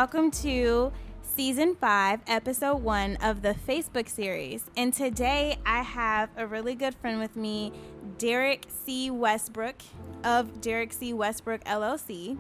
welcome to Season 5, Episode 1 of the Facebook series. And today I have a really good friend with me, Derrick C. Westbrook of Derrick C. Westbrook, LLC.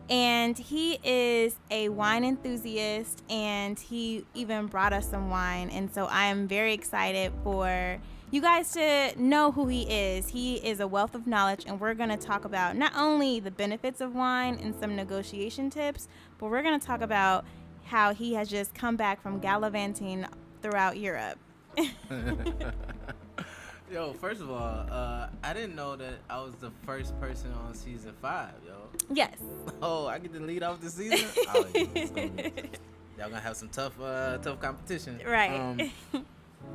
And he is a wine enthusiast, and he even brought us some wine. And so I am very excited for you guys to know who he is. He is a wealth of knowledge, and we're going to talk about not only the benefits of wine and some negotiation tips, but we're going to talk about how he has just come back from gallivanting throughout Europe. Yo, first of all, I didn't know that I was the first person on season 5, yo. Yes. Oh, I get to lead off the season? Oh, y'all gonna have some tough competition. Right.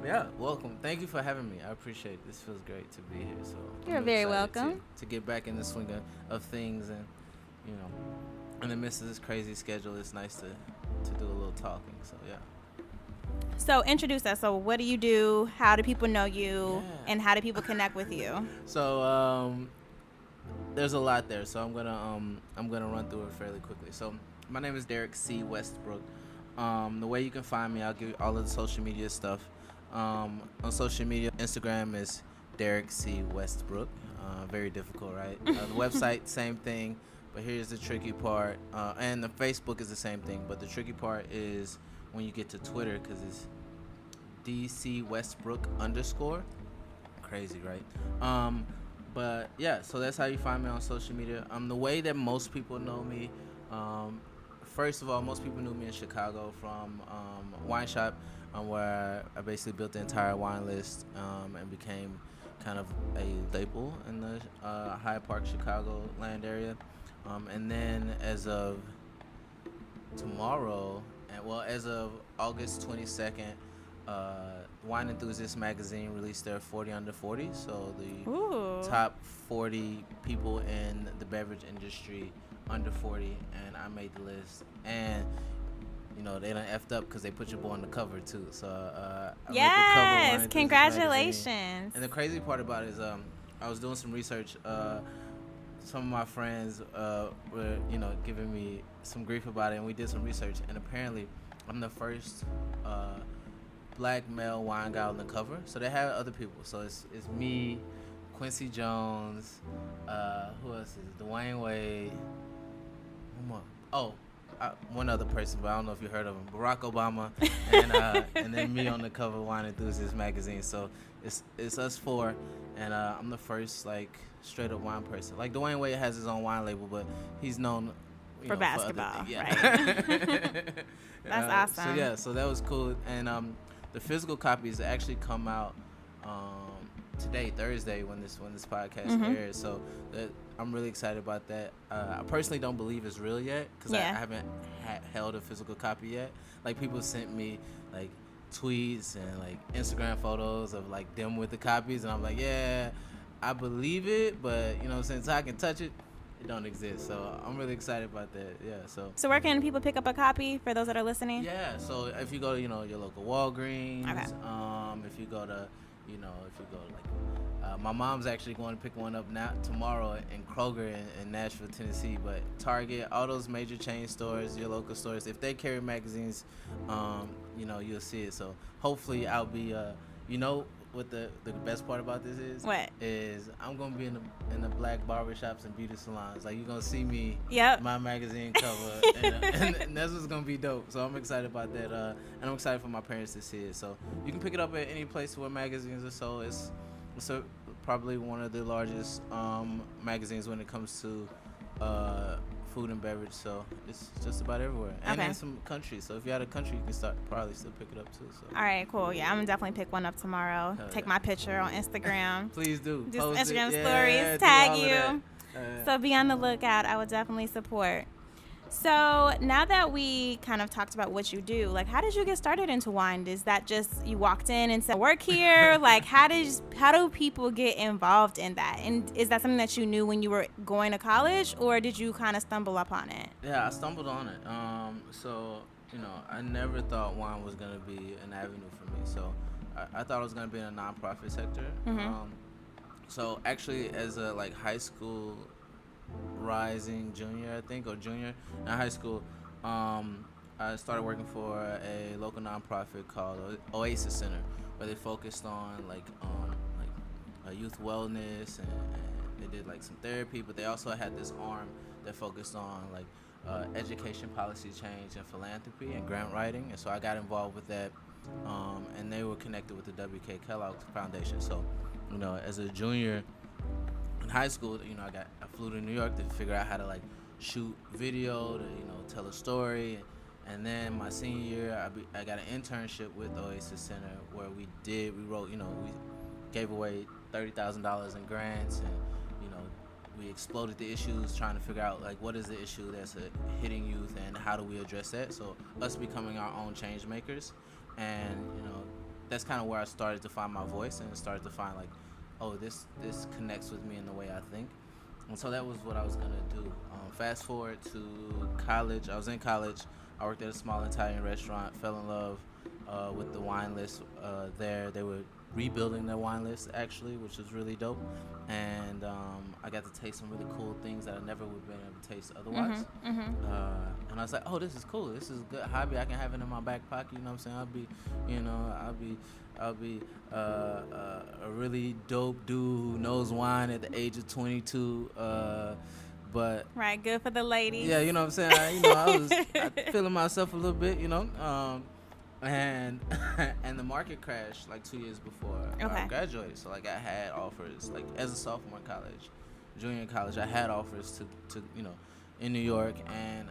Yeah, welcome. Thank you for having me. I appreciate it. This feels great to be here. So You're very welcome. To get back in the swing of things, and in the midst of this crazy schedule, it's nice to do a little talking. So yeah. So introduce us. So what do you do? How do people know you? Yeah. And how do people connect with you? So there's a lot there. So I'm gonna run through it fairly quickly. So my name is Derrick C. Westbrook. The way you can find me, I'll give you all of the social media stuff. On social media, Instagram is Derrick C. Westbrook. Very difficult, right? The website, same thing. But here's the tricky part. And the Facebook is the same thing. But the tricky part is when you get to Twitter, because it's DC Westbrook _. Crazy, right? But yeah, so that's how you find me on social media. The way that most people know me, first of all, most people knew me in Chicago from Wine Shop, where I basically built the entire wine list and became kind of a staple in the Hyde Park, Chicago land area. And then as of tomorrow, as of August 22nd, Wine Enthusiast magazine released their 40 under 40. So the top 40 people in the beverage industry under 40, and I made the list. And they done effed up because they put your boy on the cover too. So I made the cover. Yes, congratulations. Magazine. And the crazy part about it is I was doing some research. Some of my friends were, giving me some grief about it, and we did some research, and apparently I'm the first black male wine guy on the cover. So they have other people. So it's me, Quincy Jones, who else is it? Dwayne Wade, one other person, but I don't know if you heard of him, Barack Obama, and then me on the cover of Wine Enthusiast magazine. So it's us four, and I'm the first straight up wine person. Like Dwayne Wade has his own wine label, but he's known for basketball. Right? That's awesome. So that was cool. And the physical copies actually come out today, Thursday, when this podcast airs. So I'm really excited about that. I personally don't believe it's real yet because I haven't held a physical copy yet. Like people sent me tweets and Instagram photos of them with the copies, and I'm like, yeah, I believe it, but since I can touch it, it don't exist. So I'm really excited about that. Yeah. So where can people pick up a copy for those that are listening? Yeah. So if you go to your local Walgreens, okay. If you go to my mom's actually going to pick one up tomorrow in Kroger in Nashville, Tennessee. But Target, all those major chain stores, your local stores, if they carry magazines, you'll see it. So hopefully I'll be, what the best part about this is? What? Is I'm going to be in the black barbershops and beauty salons. You're going to see me, my magazine cover, and that's what's going to be dope. So I'm excited about that, and I'm excited for my parents to see it. So you can pick it up at any place where magazines are sold. It's probably one of the largest magazines when it comes to food and beverage, so it's just about everywhere. And in some countries, so if you're out of country, you can probably still pick it up too. So. All right, cool. Yeah, I'm gonna definitely pick one up tomorrow. Take my picture on Instagram. Please do. Do some Instagram stories, tag you. So be on the lookout. I would definitely support. So now that we kind of talked about what you do, how did you get started into wine? Is that just you walked in and said, work here? How do people get involved in that? And is that something that you knew when you were going to college, or did you kind of stumble upon it? Yeah, I stumbled on it. I never thought wine was going to be an avenue for me. So I thought it was going to be in a nonprofit sector. Mm-hmm. So actually as a high school rising junior, I think, or junior in high school, I started working for a local nonprofit called Oasis Center, where they focused on youth wellness and they did like some therapy, but they also had this arm that focused on like education policy change and philanthropy and grant writing. And so I got involved with that, and they were connected with the W.K. Kellogg Foundation. So, as a junior in high school, I flew to New York to figure out how to like shoot video to tell a story. And then my senior year, I got an internship with Oasis Center where we wrote, we gave away $30,000 in grants, and we exploded the issues, trying to figure out like what is the issue that's hitting youth and how do we address that. So us becoming our own change makers, and that's kind of where I started to find my voice and started to find like, oh, this connects with me in the way I think. And so that was what I was gonna do. Fast forward to college. I was in college. I worked at a small Italian restaurant. Fell in love with the wine list there. They were rebuilding their wine list actually, which was really dope. And I got to taste some really cool things that I never would have been able to taste otherwise. And I was like, oh, this is cool. This is a good hobby. I can have it in my back pocket. You know what I'm saying? I'll be a really dope dude who knows wine at the age of 22. But right, good for the ladies. Yeah, you know what I'm saying. I was feeling myself a little bit, and and the market crashed like 2 years before I graduated. So like I had offers like as a sophomore in college, junior in college. I had offers to in New York and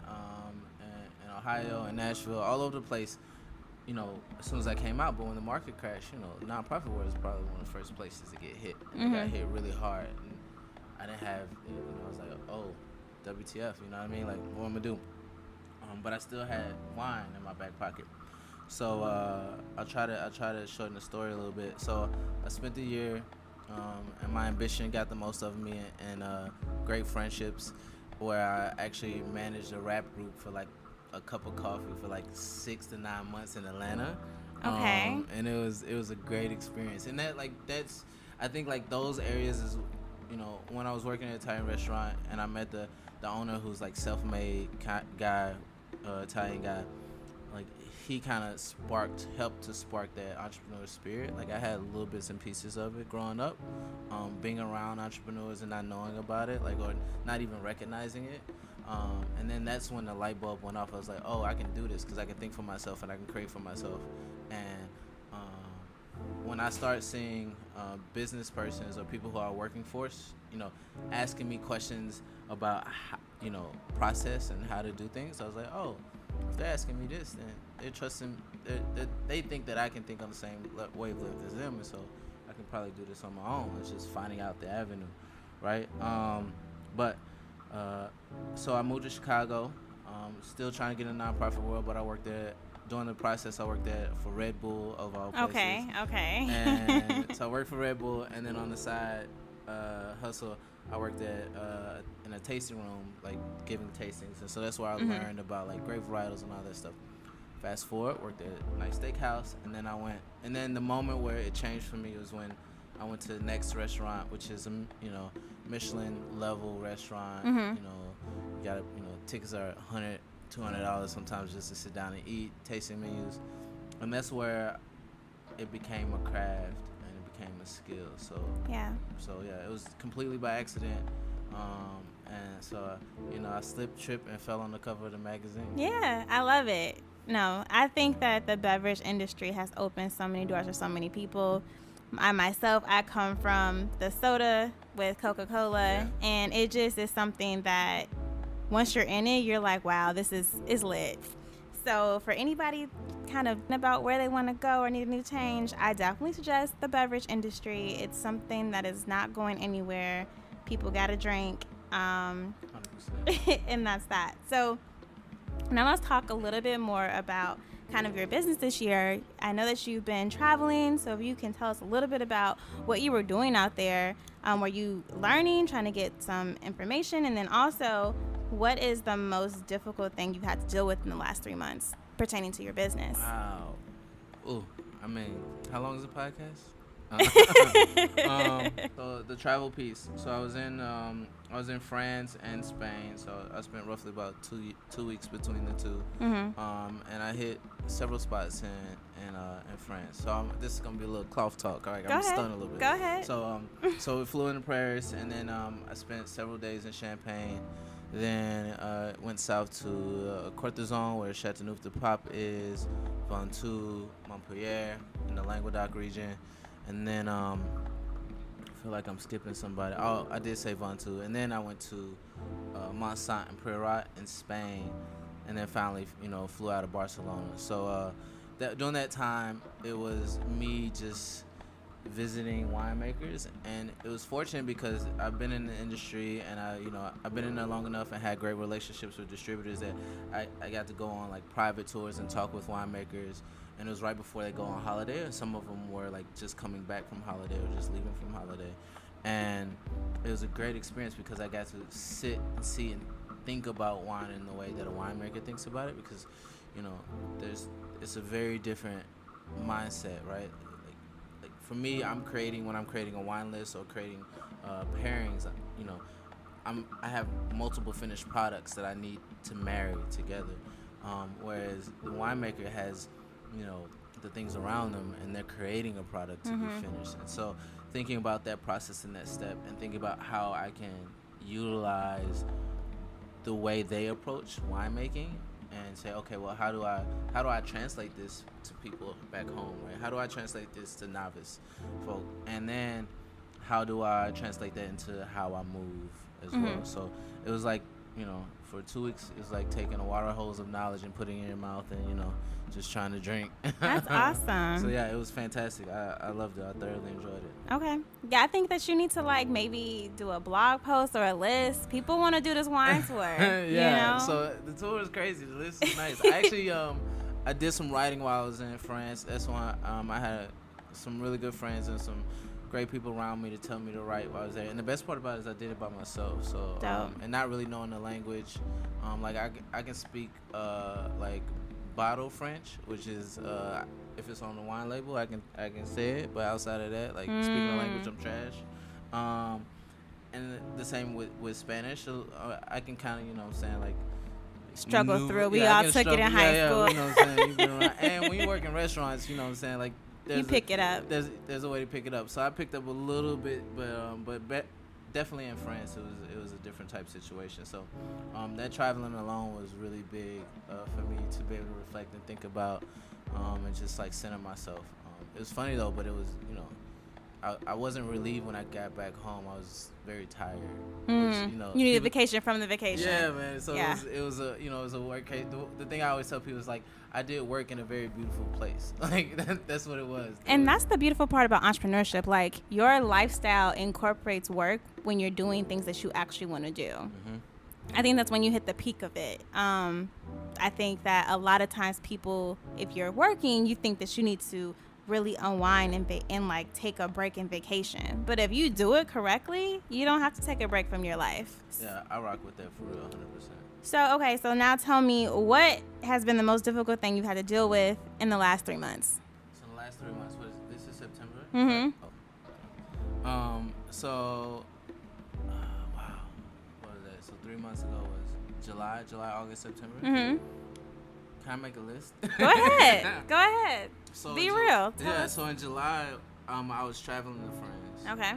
Ohio and Nashville, all over the place. As soon as I came out, but when the market crashed, nonprofit world is probably one of the first places to get hit. And I got hit really hard. And I didn't have, I was like, oh, WTF, you know what I mean? Like, what am I gonna do? But I still had wine in my back pocket. So I'll try to shorten the story a little bit. So I spent the year, and my ambition got the most of me, and great friendships, where I actually managed a rap group for like a cup of coffee for like 6 to 9 months in Atlanta. Okay. And it was a great experience. And that's I think like those areas is, when I was working at an Italian restaurant and I met the owner who's like self-made guy, Italian guy, like he kind of helped to spark that entrepreneur spirit. Like I had little bits and pieces of it growing up, being around entrepreneurs and not knowing about it, like, or not even recognizing it. And then that's when the light bulb went off. I was like, oh, I can do this because I can think for myself and I can create for myself. And when I start seeing business persons or people who are working force, asking me questions about how, process and how to do things, I was like, oh, if they're asking me this, then they're trusting. They think that I can think on the same wavelength as them, and so I can probably do this on my own. It's just finding out the avenue, right? So I moved to Chicago. Still trying to get in the nonprofit world, but I worked there. During the process, I worked there for Red Bull of all places. Okay. And so I worked for Red Bull, and then on the side hustle, I worked at in a tasting room, like giving tastings, and so that's where I learned about like grape varietals and all that stuff. Fast forward, worked at a nice steakhouse, and then the moment where it changed for me was when I went to the next restaurant, which is a Michelin level restaurant. You got tickets are $100, $200 sometimes just to sit down and eat, tasting menus, and that's where it became a craft and it became a skill. So yeah, it was completely by accident, and so I slipped, tripped, and fell on the cover of the magazine. Yeah, I love it. No, I think that the beverage industry has opened so many doors for so many people. I come from the soda with Coca-Cola, and it just is something that once you're in it, you're like, wow, this is lit. So for anybody kind of about where they want to go or need a new change, I definitely suggest the beverage industry. It's something that is not going anywhere. People got to drink, 100%. And that's that. So now let's talk a little bit more about kind of your business this year. I know that you've been traveling, so if you can tell us a little bit about what you were doing out there. Were you learning, trying to get some information, and then also, what is the most difficult thing you've had to deal with in the last 3 months pertaining to your business? Wow. Ooh, how long is the podcast? So the travel piece. So I was in France and Spain. So I spent roughly about 2 weeks between the two. Mhm. And I hit several spots in France. So this is gonna be a little cloth talk. All right, Go I'm ahead. stunned a little bit. Go ahead. So we flew into Paris, and then I spent several days in Champagne. Then went south to Cortizon, where Châteauneuf-du-Pape is, Ventoux, Montpellier, in the Languedoc region, and then I feel like I'm skipping somebody. Oh, I did say Ventoux, and then I went to Montsant and Priorat in Spain, and then finally, flew out of Barcelona. So during that time, it was me just visiting winemakers, and it was fortunate because I've been in the industry, and I've been in there long enough and had great relationships with distributors that I got to go on like private tours and talk with winemakers, and it was right before they go on holiday, and some of them were like just coming back from holiday or just leaving from holiday, and it was a great experience because I got to sit and see and think about wine in the way that a winemaker thinks about it, because it's a very different mindset, right? For me, when I'm creating a wine list or creating pairings, I have multiple finished products that I need to marry together. Whereas the winemaker has, the things around them, and they're creating a product to be finished. And so, thinking about that process and that step, and thinking about how I can utilize the way they approach winemaking, and say, okay, well, how do I translate this to people back home, right? How do I translate this to novice folk? And then how do I translate that into how I move as well? So it was like, for 2 weeks, it was like taking a water hose of knowledge and putting it in your mouth and, just trying to drink. That's awesome. So yeah, it was fantastic. I loved it. I thoroughly enjoyed it. Okay. Yeah, I think that you need to maybe do a blog post or a list. People want to do this wine tour. Yeah. So the tour is crazy. The list is nice. I actually I did some writing while I was in France. That's why I had some really good friends and some great people around me to tell me to write while I was there. And the best part about it is I did it by myself. So and not really knowing the language, I can speak like bottle French, which is if it's on the wine label, I can say it. But outside of that, like speaking the language, I'm trash. And the same with Spanish. So I can kind of, what I'm saying, like struggle through. We all took it in high school. You know what I'm saying? You've been around. And when you work in restaurants, you know what I'm saying, like you pick it up. There's a way to pick it up. So I picked up a little bit, but definitely in France, it was a different type situation. So that traveling alone was really big for me to be able to reflect and think about and just like center myself. It was funny though, but it was, I wasn't relieved when I got back home. I was very tired. Which, you need a vacation from the vacation. Yeah, man. So it was a work case. The thing I always tell people is like, I did work in a very beautiful place. Like that's what it was. And that's the beautiful part about entrepreneurship. Like your lifestyle incorporates work when you're doing things that you actually want to do. I think that's when you hit the peak of it. I think that a lot of times people, if you're working, you think that you need to really unwind and like take a break and vacation. But if you do it correctly, you don't have to take a break from your life. Yeah, I rock with that for real, 100%. So now tell me, what has been the most difficult thing you've had to deal with in the last 3 months? So the last 3 months, this is September? Mm-hmm. Wow. What was that? So 3 months ago was July, August, September. Mm-hmm. Can I make a list? Go ahead. So be real. So in July, I was traveling with friends. Okay.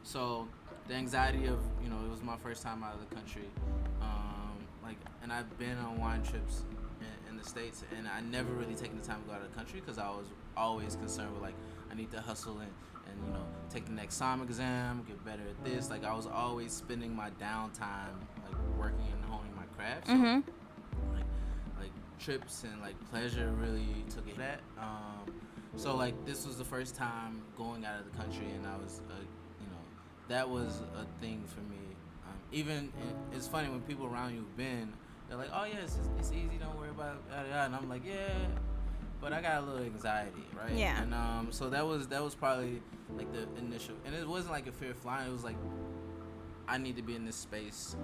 So the anxiety of, it was my first time out of the country. And I've been on wine trips in the States, and I never really taken the time to go out of the country because I was always concerned with, like, I need to hustle and take the next SOM exam, get better at this. Like, I was always spending my downtime, like, working and honing my craft. So, like trips and, like, pleasure really took it that. So, like, this was the first time going out of the country, and I was, that was a thing for me. It's funny when people around you've been, they're like, oh, yeah, it's easy, don't worry about it, and I'm like, yeah, but I got a little anxiety, right? Yeah. And so that was probably, like, the initial, and it wasn't like a fear of flying, it was like, I need to be in this space,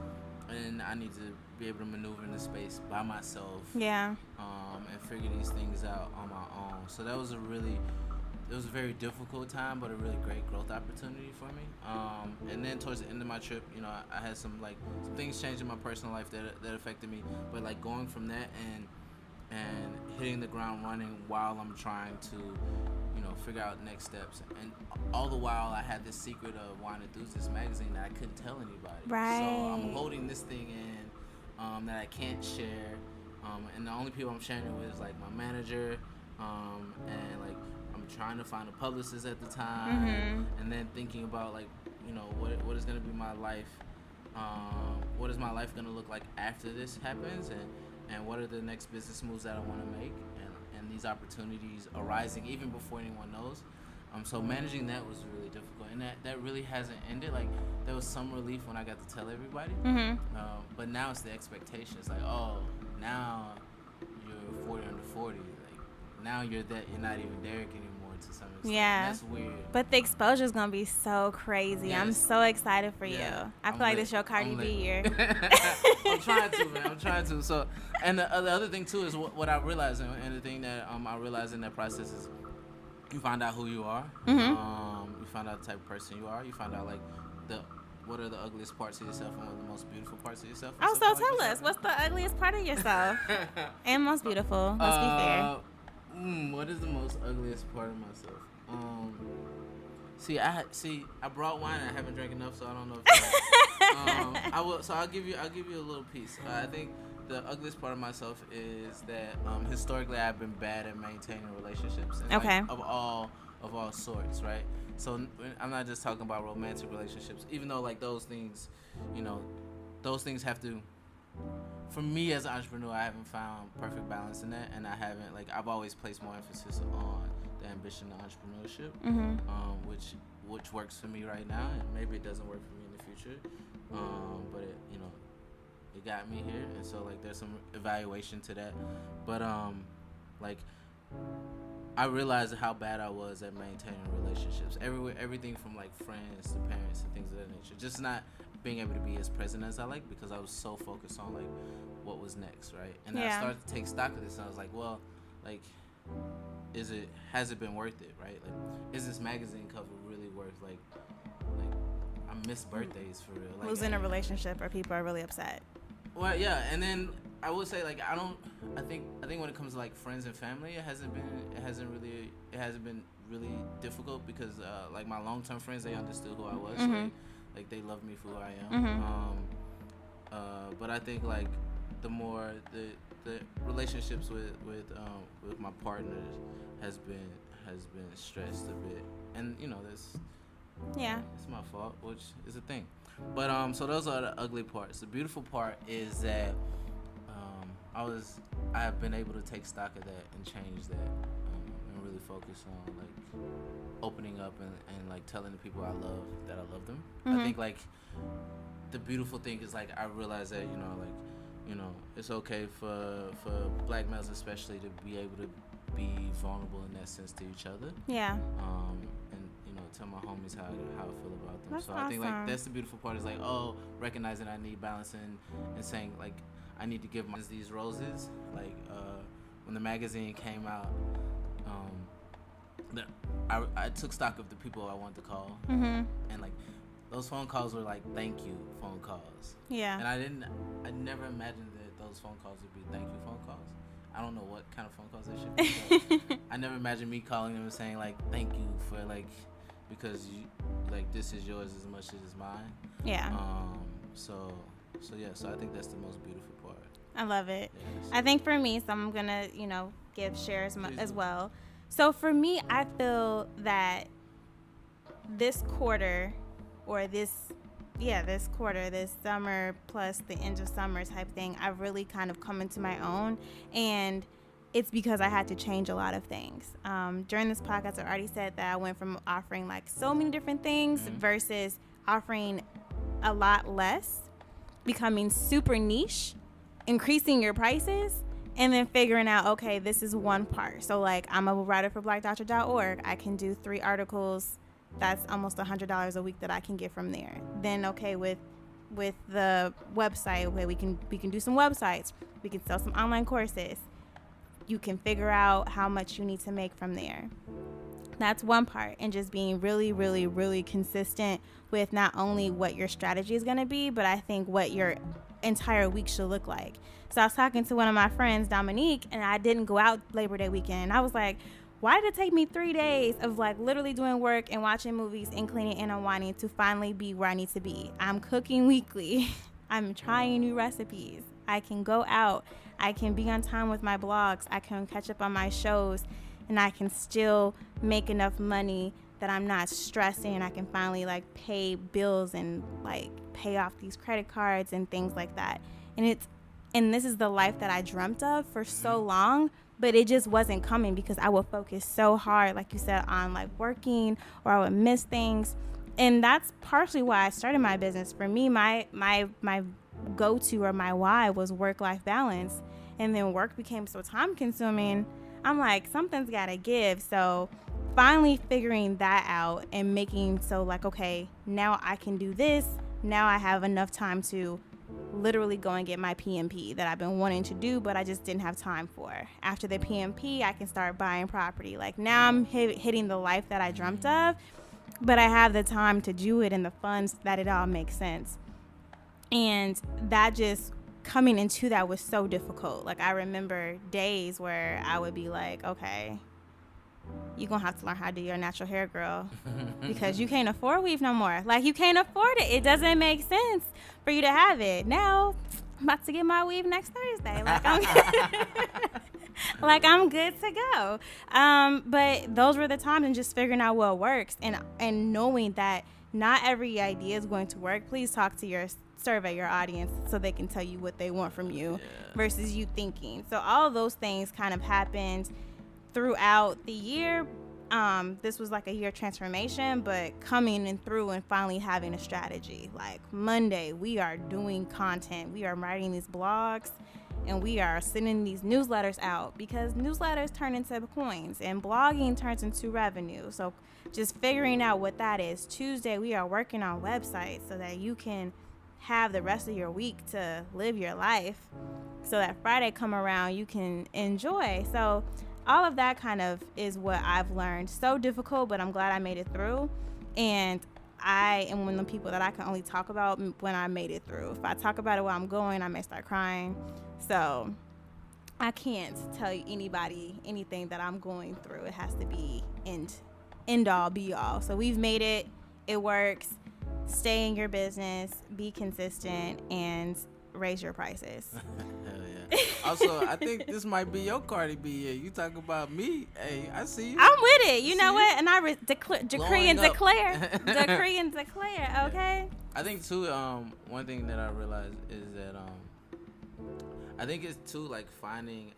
and I need to be able to maneuver in this space by myself. Yeah. And figure these things out on my own. So that was a really it was a very difficult time, but a really great growth opportunity for me. And then towards the end of my trip, I had some things change in my personal life that affected me. But like going from that and hitting the ground running while I'm trying to, figure out next steps. And all the while, I had this secret of wanting to do this magazine that I couldn't tell anybody. Right. So I'm holding this thing in that I can't share. And the only people I'm sharing it with is like my manager, and like I'm trying to find a publicist at the time, and then thinking about what is going to be my life, what is my life going to look like after this happens, and what are the next business moves that I want to make, and these opportunities arising even before anyone knows. So managing that was really difficult, and that really hasn't ended. Like there was some relief when I got to tell everybody, but now it's the expectation. It's like, oh, now you're 40 under 40. Like now you're not even Derrick anymore to some extent. Yeah, that's weird. But the exposure is gonna be so crazy. Yes. I'm so excited for you. I feel like this your Cardi B year. I'm trying to, man. I'm trying to. So, and the other thing too is what I realized, and the thing that I realized in that process is you find out who you are. You find out the type of person you are. You find out what are the ugliest parts of yourself and what are the most beautiful parts of yourself. Oh, so tell us, what's the ugliest part of yourself? And most beautiful, let's be fair. What is the most ugliest part of myself? I brought wine and I haven't drank enough, so I don't know if I will. So I'll give you a little piece. I think the ugliest part of myself is that historically I've been bad at maintaining relationships. And, of all sorts, right? So I'm not just talking about romantic relationships, even though those things, those things have to. For me as an entrepreneur, I haven't found perfect balance in that, and I've always placed more emphasis on the ambition of entrepreneurship, which works for me right now, and maybe it doesn't work for me in the future, but it got me here, and so there's some evaluation to that, but I realized how bad I was at maintaining relationships. Everything from friends to parents and things of that nature. Just not being able to be as present as I like because I was so focused on what was next, right? And I started to take stock of this, and I was like, well, has it been worth it, right? Is this magazine cover really worth I miss birthdays for real. Losing a relationship or people are really upset. Well, yeah, and then I would say I think when it comes to friends and family, it hasn't been really difficult because my long-term friends, they understood who I was. They love me for who I am. But I think the more the relationships with my partners has been stressed a bit, and it's my fault, which is a thing. But so those are the ugly parts. The beautiful part is that I've been able to take stock of that and change that, and really focus on opening up and telling the people I love that I love them. I think the beautiful thing is I realize that it's okay for black males especially to be able to be vulnerable in that sense to each other. Yeah. And tell my homies how I feel about them. That's so awesome. I think that's the beautiful part is recognizing I need balance and saying I need to give these roses. When the magazine came out, I took stock of the people I wanted to call, and those phone calls were thank you phone calls. Yeah. And I never imagined that those phone calls would be thank you phone calls. I don't know what kind of phone calls they should be. But I never imagined me calling them and saying thank you for because you this is yours as much as it's mine. Yeah. So I think that's the most beautiful part. I love it. Yeah, I think for me, so I'm gonna give shares as well. So for me, I feel that this quarter, or this summer plus the end of summer type thing, I've really kind of come into my own, and it's because I had to change a lot of things. During this podcast, I already said that I went from offering so many different things versus offering a lot less, becoming super niche, increasing your prices, and then figuring out, okay, this is one part. So I'm a writer for blackdoctor.org. I can do 3 articles. That's almost $100 a week that I can get from there. Then with the website, okay, we can do some websites. We can sell some online courses. You can figure out how much you need to make from there. That's one part, and just being really, really, really consistent with not only what your strategy is going to be, but I think what your entire week should look like. So I was talking to one of my friends, Dominique, and I didn't go out Labor Day weekend. And I was like, why did it take me 3 days of like literally doing work and watching movies and cleaning and unwinding to finally be where I need to be? I'm cooking weekly. I'm trying new recipes. I can go out. I can be on time with my blogs. I can catch up on my shows, and I can still make enough money that I'm not stressing, and I can finally like pay bills and like pay off these credit cards and things like that. And this is the life that I dreamt of for so long, but it just wasn't coming because I would focus so hard, like you said, on like working, or I would miss things. And that's partially why I started my business. For me, my go-to, or my why, was work-life balance. And then work became so time-consuming. I'm like, something's got to give. So finally figuring that out and making so like, okay, now I can do this. Now I have enough time to literally go and get my PMP that I've been wanting to do, but I just didn't have time for. After the PMP, I can start buying property. Like now I'm hitting the life that I dreamt of, but I have the time to do it and the funds that it all makes sense. And that just coming into that was so difficult. Like I remember days where I would be like, okay, you're going to have to learn how to do your natural hair, girl, because you can't afford weave no more. Like you can't afford it. It doesn't make sense for you to have it. Now I'm about to get my weave next Thursday. Like I'm good to go. But those were the times, and just figuring out what works, and knowing that not every idea is going to work. Please survey your audience so they can tell you what they want from you versus you thinking. So all of those things kind of happened throughout the year. This was like a year transformation, but coming in through and finally having a strategy. Like Monday, we are doing content. We are writing these blogs, and we are sending these newsletters out, because newsletters turn into coins and blogging turns into revenue. So just figuring out what that is. Tuesday, we are working on websites so that you can have the rest of your week to live your life, so that Friday come around you can enjoy. So all of that kind of is what I've learned. So difficult, but I'm glad I made it through. And I am one of the people that I can only talk about when I made it through. If I talk about it while I'm going, I may start crying. So I can't tell anybody anything that I'm going through. It has to be end all be all. So we've made it. It works. Stay in your business, be consistent, and raise your prices. Hell yeah. Also, I think this might be your Cardi B year. You talk about me. Hey, I see you. I'm with it. You know what? And I decree and declare. Decree and declare, okay? I think, too, one thing that I realized is that I think it's, too, like, finding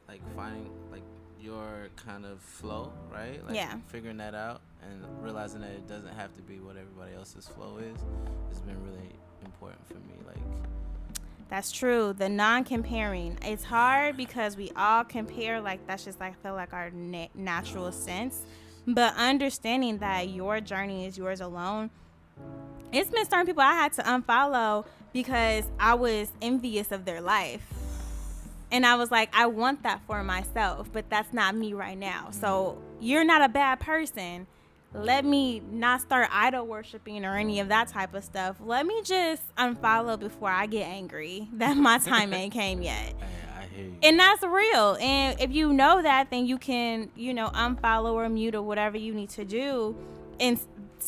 your kind of flow, right? Like, figuring that out and realizing that it doesn't have to be what everybody else's flow is has been really important for me. Like, that's true. The non-comparing. It's hard because we all compare. Like, that's just, like, I feel like our natural sense. But understanding that your journey is yours alone. It's been certain people I had to unfollow because I was envious of their life. And I was like, I want that for myself, but that's not me right now. So you're not a bad person. Let me not start idol worshiping or any of that type of stuff. Let me just unfollow before I get angry that my time ain't came yet. I hear you. And that's real. And if you know that, then you can, unfollow or mute or whatever you need to do, and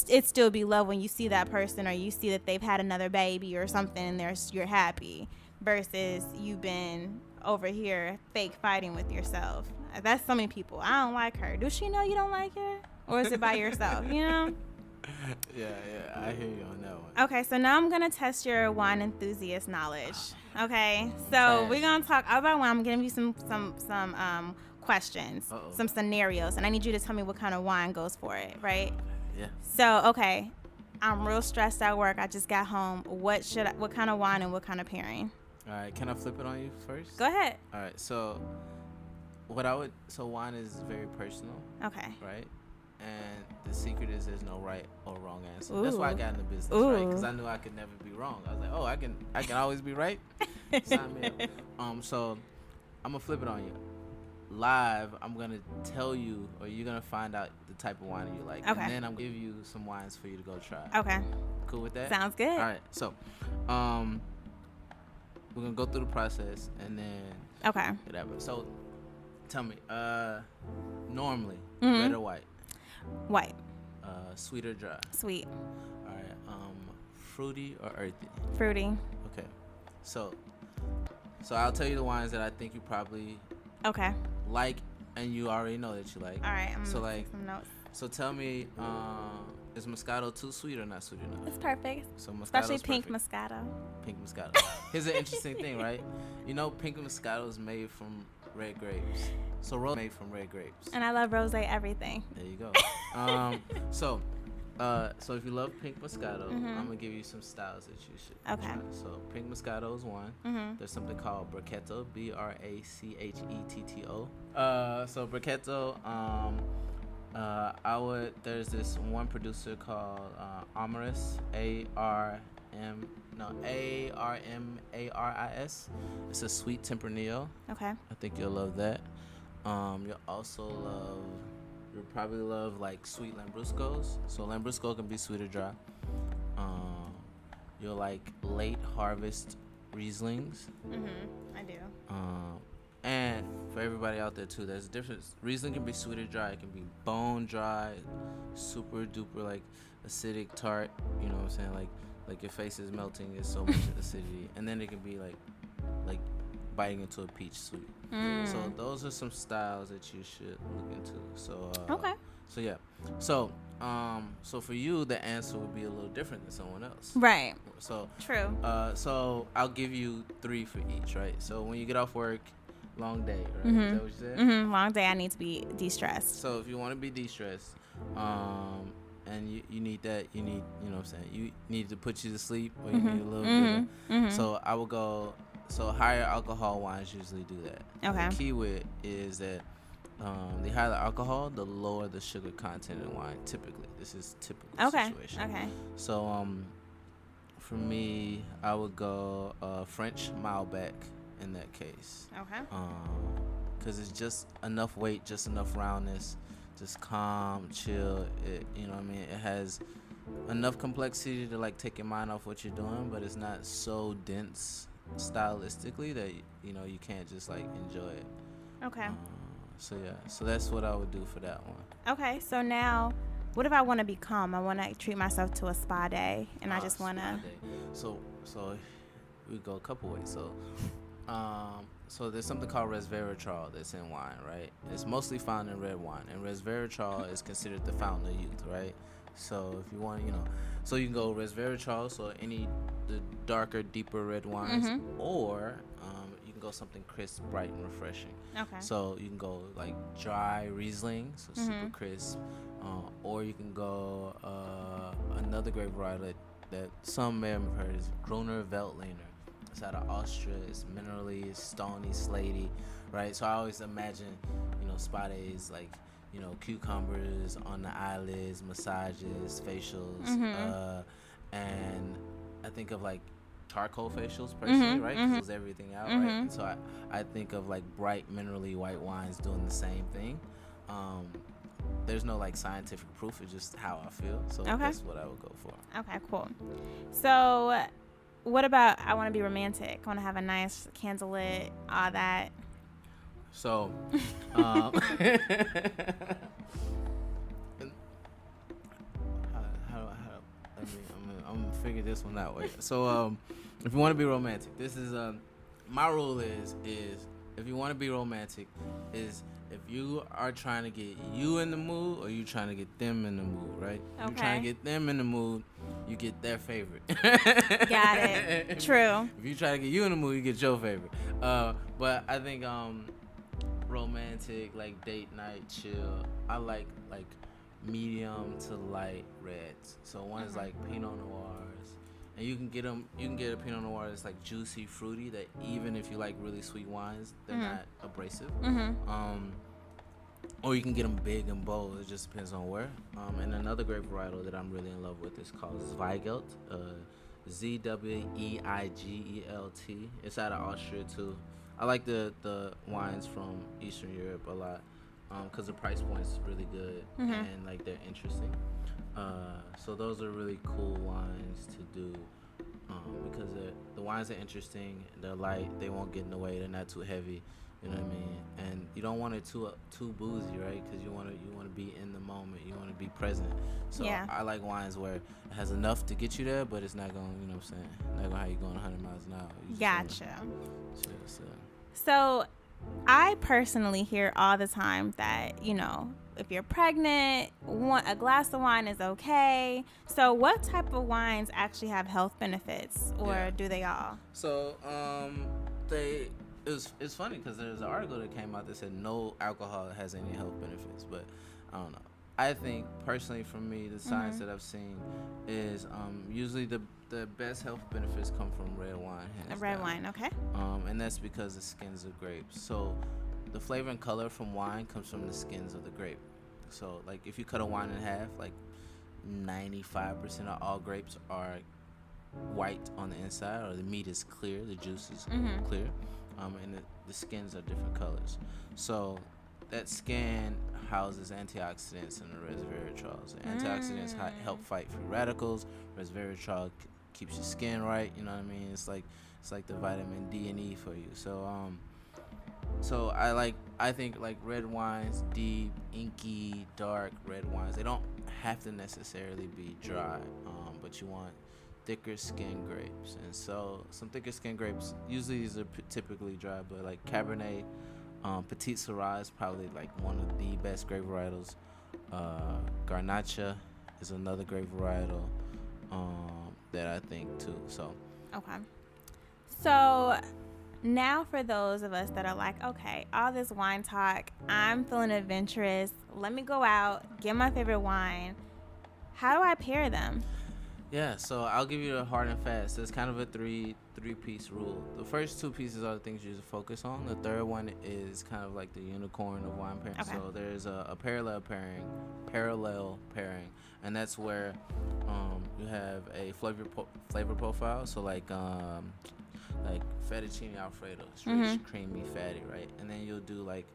it still be love when you see that person, or you see that they've had another baby or something, and you're happy, versus you've been over here fake fighting with yourself. That's so many people. I don't like her. Does she know you don't like her? Or is it by yourself, Yeah, I hear you on that one. Okay, so now I'm going to test your wine enthusiast knowledge. Okay, so we're going to talk about wine. I'm going to give you some questions, some scenarios, and I need you to tell me what kind of wine goes for it, right? Yeah. So, okay, I'm real stressed at work. I just got home. What kind of wine and what kind of pairing? All right, can I flip it on you first? Go ahead. All right, so wine is very personal. Okay. Right? And the secret is there's no right or wrong answer. Ooh. That's why I got in the business, right? Because I knew I could never be wrong. I was like, I can always be right. Sign me up. So I'm gonna flip it on you. live, I'm gonna tell you, or you're gonna find out the type of wine you like, Okay. and then I'm gonna give you some wines for you to go try. Okay. Cool with that? Sounds good. All right. So, we're gonna go through the process, and then Okay. whatever. So, tell me, normally Mm-hmm. red or white? White. Sweet or dry? Sweet. All right. Fruity or earthy? Fruity. Okay. So I'll tell you the wines that I think you probably Okay. like, and you already know that you like. All right. I'm So, gonna like, take some notes. So tell me, is Moscato too sweet or not sweet enough? It's perfect. So Moscato's Especially pink perfect. Moscato. Pink Moscato. Here's an interesting thing, right? You know, pink Moscato is made from red grapes. So rose made from red grapes. And I love rosé everything. There you go. So if you love pink Moscato, I'm gonna give you some styles that you should Okay. try. So pink Moscato is one. There's something called Brachetto, Brachetto. So Brachetto, there's this one producer called Amaris, Armaris. It's a sweet Tempranillo. Okay. I think you'll love that. You'll probably love like sweet Lambruscos. So Lambrusco can be sweet or dry. You'll like late harvest Rieslings. I do. And for everybody out there too, there's a difference. Riesling can be sweet or dry. It can be bone dry, super duper like acidic tart. You know what I'm saying? Like your face is melting. It's so much acidity. And then it can be like biting into a peach sweet. So those are some styles that you should look into. So Okay. So yeah. So for you, the answer would be a little different than someone else. Right. So True. so I'll give you 3 for each, right? So when you get off work, long day, right? Is that what you said? Long day. I need to be de-stressed. So if you want to be de-stressed, and you need that, you know what I'm saying? You need to put you to sleep, or you need a little bit of, so I will go, so higher alcohol wines usually do that. Okay. The key with is that the higher the alcohol, the lower the sugar content in wine, typically. This is typical situation. Okay. So for me, I would go French Malbec in that case. Okay. Because it's just enough weight, just enough roundness, just calm, chill. You know what I mean? It has enough complexity to like take your mind off what you're doing, but it's not so dense stylistically that you can't just like enjoy it. Okay. So yeah, so that's what I would do for that one. Okay. So now, what if I want to be calm? I want to treat myself to a spa day, and I just want to. So we go a couple ways. So there's something called resveratrol that's in wine, right? It's mostly found in red wine, and resveratrol is considered the fountain of youth, right? So if you want, so you can go resveratrol, so the darker, deeper red wines, or you can go something crisp, bright, and refreshing. Okay. So you can go like dry Riesling, so super crisp, or you can go another grape variety that some may have heard is Gruner Veltliner. It's out of Austria. It's minerally, it's stony, slaty, right? So I always imagine, spa days like, cucumbers on the eyelids, massages, facials, and I think of like charcoal facials personally, right? Because it fills everything out, right? And so I think of like bright, minerally white wines doing the same thing. There's no like scientific proof. It's just how I feel. So that's what I would go for. Okay, cool. So what about I want to be romantic? I want to have a nice candlelit, all that. So, I'm gonna figure this one out. Wait. So, if you want to be romantic, this is my rule is if you want to be romantic, is if you are trying to get you in the mood or you trying to get them in the mood, right? If you're trying to get them in the mood, you get their favorite. Got it. True. If you try to get you in the mood, you get your favorite. But I think romantic, like date night, chill. I like medium to light reds. So one is like Pinot Noirs, and you can get them. You can get a Pinot Noir that's like juicy, fruity. That even if you like really sweet wines, they're not abrasive. Or you can get them big and bold. It just depends on where. And another grape varietal that I'm really in love with is called Zweigelt. Zweigelt. It's out of Austria too. I like the wines from Eastern Europe a lot, because the price point's really good and like they're interesting. So those are really cool wines to do, because the wines are interesting. They're light. They won't get in the way. They're not too heavy. You know what I mean? And you don't want it too boozy, right? Because you want to be in the moment. You want to be present. So Yeah. I like wines where it has enough to get you there, but it's not going. You know what I'm saying? Not going to have you going 100 miles an hour. You just Gotcha. chill, so. So I personally hear all the time that, if you're pregnant, a glass of wine is okay. So what type of wines actually have health benefits, or do they all? So it's funny because there's an article that came out that said no alcohol has any health benefits, but I don't know. I think personally, for me, the science that I've seen is usually the best health benefits come from red wine. Red wine, okay. And that's because the skins of grapes. So the flavor and color from wine comes from the skins of the grape. So like if you cut a wine in half, like 95% of all grapes are white on the inside, or the meat is clear, the juice is clear, and the skins are different colors. So that skin houses antioxidants and the resveratrols. The antioxidants help fight free radicals. Resveratrol keeps your skin right. You know what I mean? It's like the vitamin D and E for you. So I think like red wines, deep, inky, dark red wines. They don't have to necessarily be dry, but you want thicker skin grapes. And so some thicker skin grapes, usually these are typically dry, but like Cabernet, Petit Syrah is probably like one of the best grape varietals. Garnacha is another grape varietal that I think too. So okay. So now for those of us that are like, okay, all this wine talk, I'm feeling adventurous. Let me go out, get my favorite wine. How do I pair them? Yeah, so I'll give you the hard and fast. It's kind of a three-piece rule. The first two pieces are the things you should focus on. The third one is kind of like the unicorn of wine pairing. Okay. So there's a parallel pairing, and that's where you have a flavor profile. So like fettuccine alfredo, it's rich, creamy, fatty, right? And then you'll do like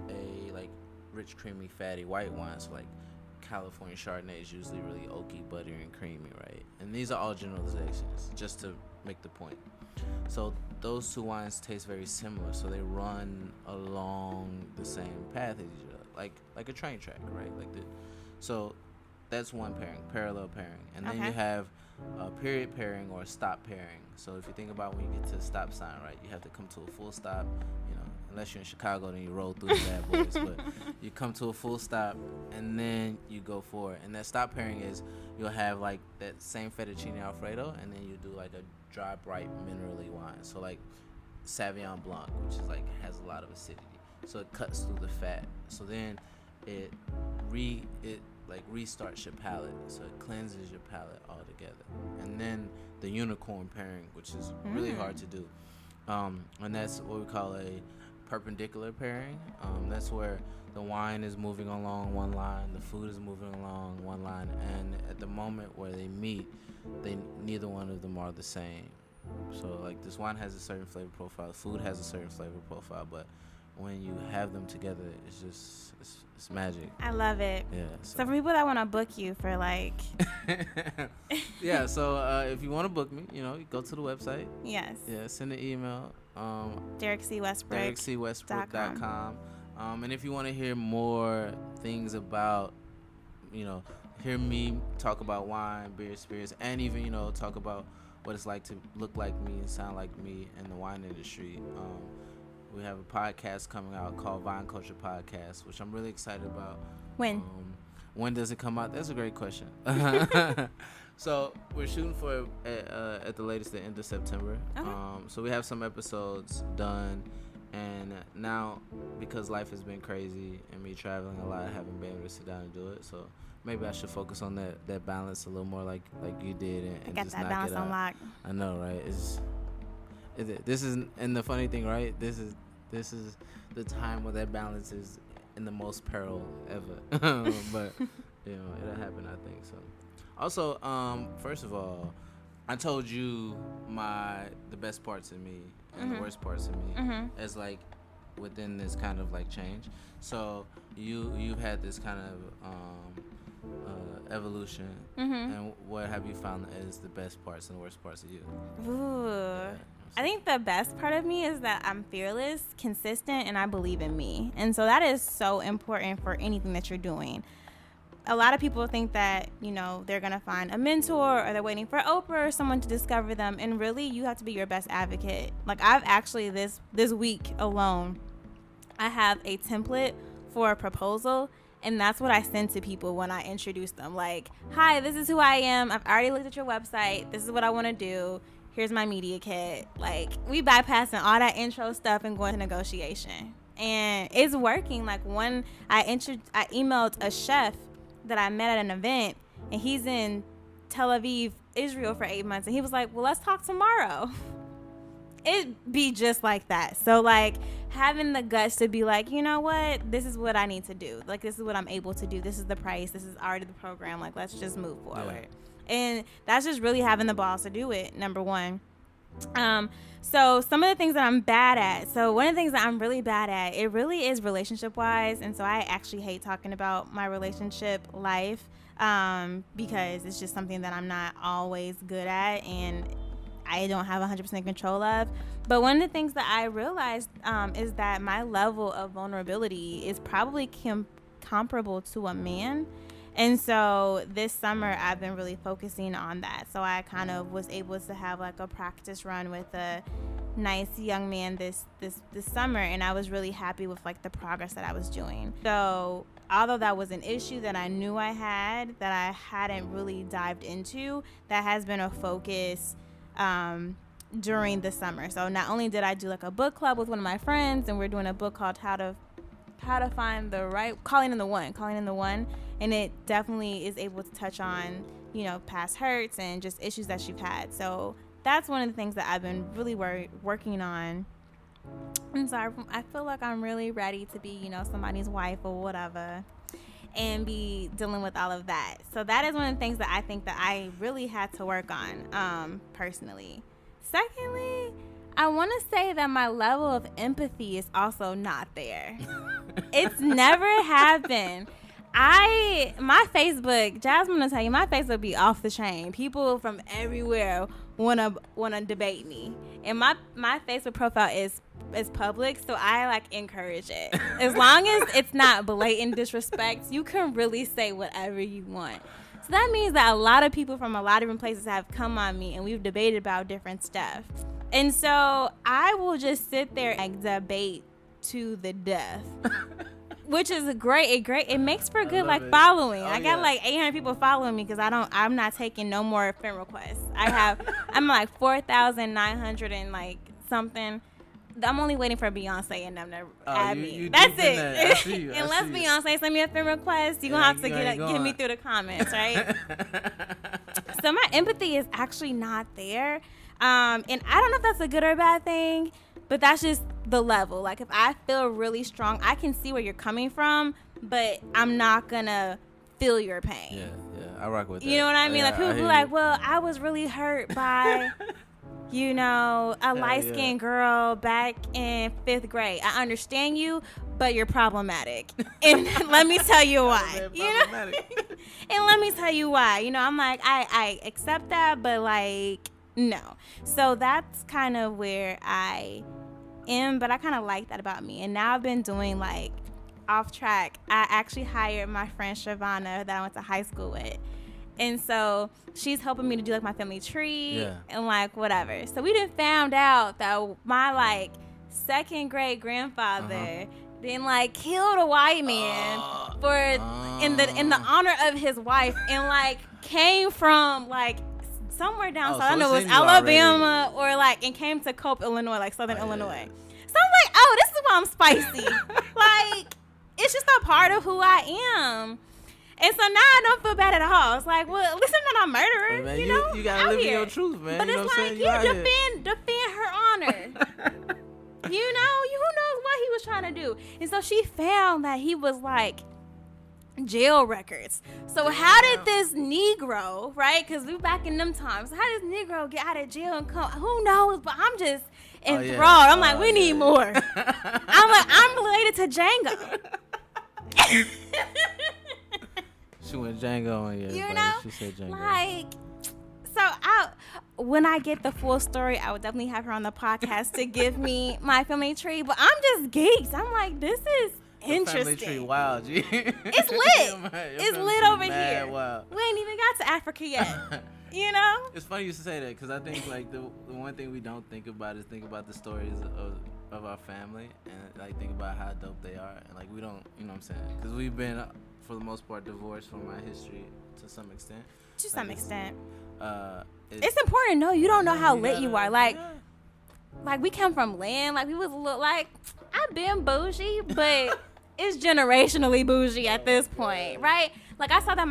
a rich, creamy, fatty white wine. So like California Chardonnay is usually really oaky, buttery, and creamy, right? And these are all generalizations, just to make the point. So those two wines taste very similar, so they run along the same path as each other, like a train track, right? So that's one pairing, parallel pairing, and then you have a period pairing or a stop pairing. So if you think about when you get to the stop sign, right, you have to come to a full stop. Unless you're in Chicago, then you roll through the bad boys. But you come to a full stop, and then you go for it. And that stop pairing is you'll have like that same fettuccine alfredo, and then you do like a dry, bright, minerally wine. So like Sauvignon Blanc, which is like has a lot of acidity. So it cuts through the fat. So then it restarts your palate. So it cleanses your palate altogether. And then the unicorn pairing, which is really hard to do. And that's what we call a perpendicular pairing. That's where the wine is moving along one line, the food is moving along one line, and at the moment where they meet, neither one of them are the same. So like this wine has a certain flavor profile, the food has a certain flavor profile, but when you have them together, it's magic. I love it. Yeah. So for people that want to book you for like yeah, so if you want to book me, you go to the website. Yes. Yeah, send an email. Derrick C. Westbrook. DerrickCWestbrook.com. And if you want to hear more things about, hear me talk about wine, beer, spirits, and even, talk about what it's like to look like me and sound like me in the wine industry, we have a podcast coming out called Vine Culture Podcast, which I'm really excited about. When? When does it come out? That's a great question. So we're shooting for at the latest the end of September. Okay. So we have some episodes done, and now because life has been crazy and me traveling a lot, I haven't been able to sit down and do it. So maybe I should focus on that balance a little more, like you did, and got just that knock balance it out. on lock. I know, right? This is, and the funny thing, right? This is the time where that balance is in the most peril ever. But it'll happen, I think so. Also, first of all, I told you the best parts of me and the worst parts of me as like within this kind of like change. So you've had this kind of evolution, and what have you found is the best parts and the worst parts of you? Ooh. Yeah. I think the best part of me is that I'm fearless, consistent, and I believe in me. And so that is so important for anything that you're doing. A lot of people think that, they're going to find a mentor or they're waiting for Oprah or someone to discover them. And really, you have to be your best advocate. Like, I've actually, this week alone, I have a template for a proposal. And that's what I send to people when I introduce them. Like, hi, this is who I am. I've already looked at your website. This is what I want to do. Here's my media kit. Like, we bypassing all that intro stuff and going to negotiation. And it's working. Like, I emailed a chef that I met at an event, and he's in Tel Aviv, Israel for 8 months. And he was like, well, let's talk tomorrow. It'd be just like that. So, like, having the guts to be like, you know what? This is what I need to do. Like, this is what I'm able to do. This is the price. This is already the program. Like, let's just move forward. Yeah. And that's just really having the balls to do it, number one. So some of the things that I'm bad at. So one of the things that I'm really bad at, it really is relationship wise. And so I actually hate talking about my relationship life, because it's just something that I'm not always good at and I don't have 100% control of. But one of the things that I realized, is that my level of vulnerability is probably comparable to a man. And so this summer I've been really focusing on that. So I kind of was able to have like a practice run with a nice young man this summer, and I was really happy with like the progress that I was doing. So although that was an issue that I knew I had that I hadn't really dived into, that has been a focus during the summer. So not only did I do like a book club with one of my friends, and we're doing a book called How to Find the Right, Calling in the One, and it definitely is able to touch on, past hurts and just issues that you've had. So that's one of the things that I've been really working on. And so I feel like I'm really ready to be, somebody's wife or whatever, and be dealing with all of that. So that is one of the things that I think that I really had to work on, personally. Secondly, I want to say that my level of empathy is also not there. It's never happened. My Facebook, Jasmine will tell you, my Facebook be off the chain. People from everywhere wanna debate me, and my Facebook profile is public, so I like encourage it. As long as it's not blatant disrespect, you can really say whatever you want. So that means that a lot of people from a lot of different places have come on me, and we've debated about different stuff. And so I will just sit there and debate to the death. Which is great. It makes for a good following. I got like 800 people following me because I'm not taking no more friend requests. I'm like 4,900 and like something. I'm only waiting for Beyonce and them to add me. That's it. Unless Beyonce send me a friend request, you're gonna have to get me through the comments, right? So my empathy is actually not there. And I don't know if that's a good or bad thing, but that's just the level. Like, if I feel really strong, I can see where you're coming from, but I'm not gonna feel your pain. Yeah, I rock with that. You know what I mean? Like, people be like, well, I was really hurt by, a light-skinned girl back in 5th grade. I understand you, but you're problematic. And let me tell you why. And let me tell you why. I'm like, I accept that, but like, no. So that's kind of where I am, but I kind of like that about me. And now I've been doing like off track. I actually hired my friend Shavana that I went to high school with, and so she's helping me to do like my family tree and like whatever. So we just found out that my like 2nd grade grandfather then like killed a white man in the honor of his wife, and like came from like somewhere down south. I don't know, it was Alabama already. Or like, and came to Cope, Illinois, like Southern Illinois. So I'm like, oh, this is why I'm spicy. Like, it's just a part of who I am. And so now I don't feel bad at all. It's like, well, at least I'm not a murderer. Hey, man, you gotta live in your truth, man. But it's like, defend her honor. Who knows what he was trying to do. And so she found that he was like jail records. So how did this Negro, right? Because we back in them times. How did this Negro get out of jail and come? Who knows? But I'm just enthralled. I'm like, we need more. I'm like, I'm related to Django. She went Django on you. You know, she said Django. Like, so when I get the full story, I would definitely have her on the podcast to give me my family tree. But I'm just geeked. I'm like, this is interesting. Family tree, wow, G. It's lit. It's lit over here. Wow. We ain't even got to Africa yet. You know? It's funny you say that because I think like the one thing we don't think about is think about the stories of our family and like think about how dope they are and like we don't, you know what I'm saying? Because we've been for the most part divorced from our history to some extent. To some extent. It's important to know you don't know how lit you are. Like we come from land. Like we was look like I've been bougie, but it's generationally bougie at this point, right? Like I saw that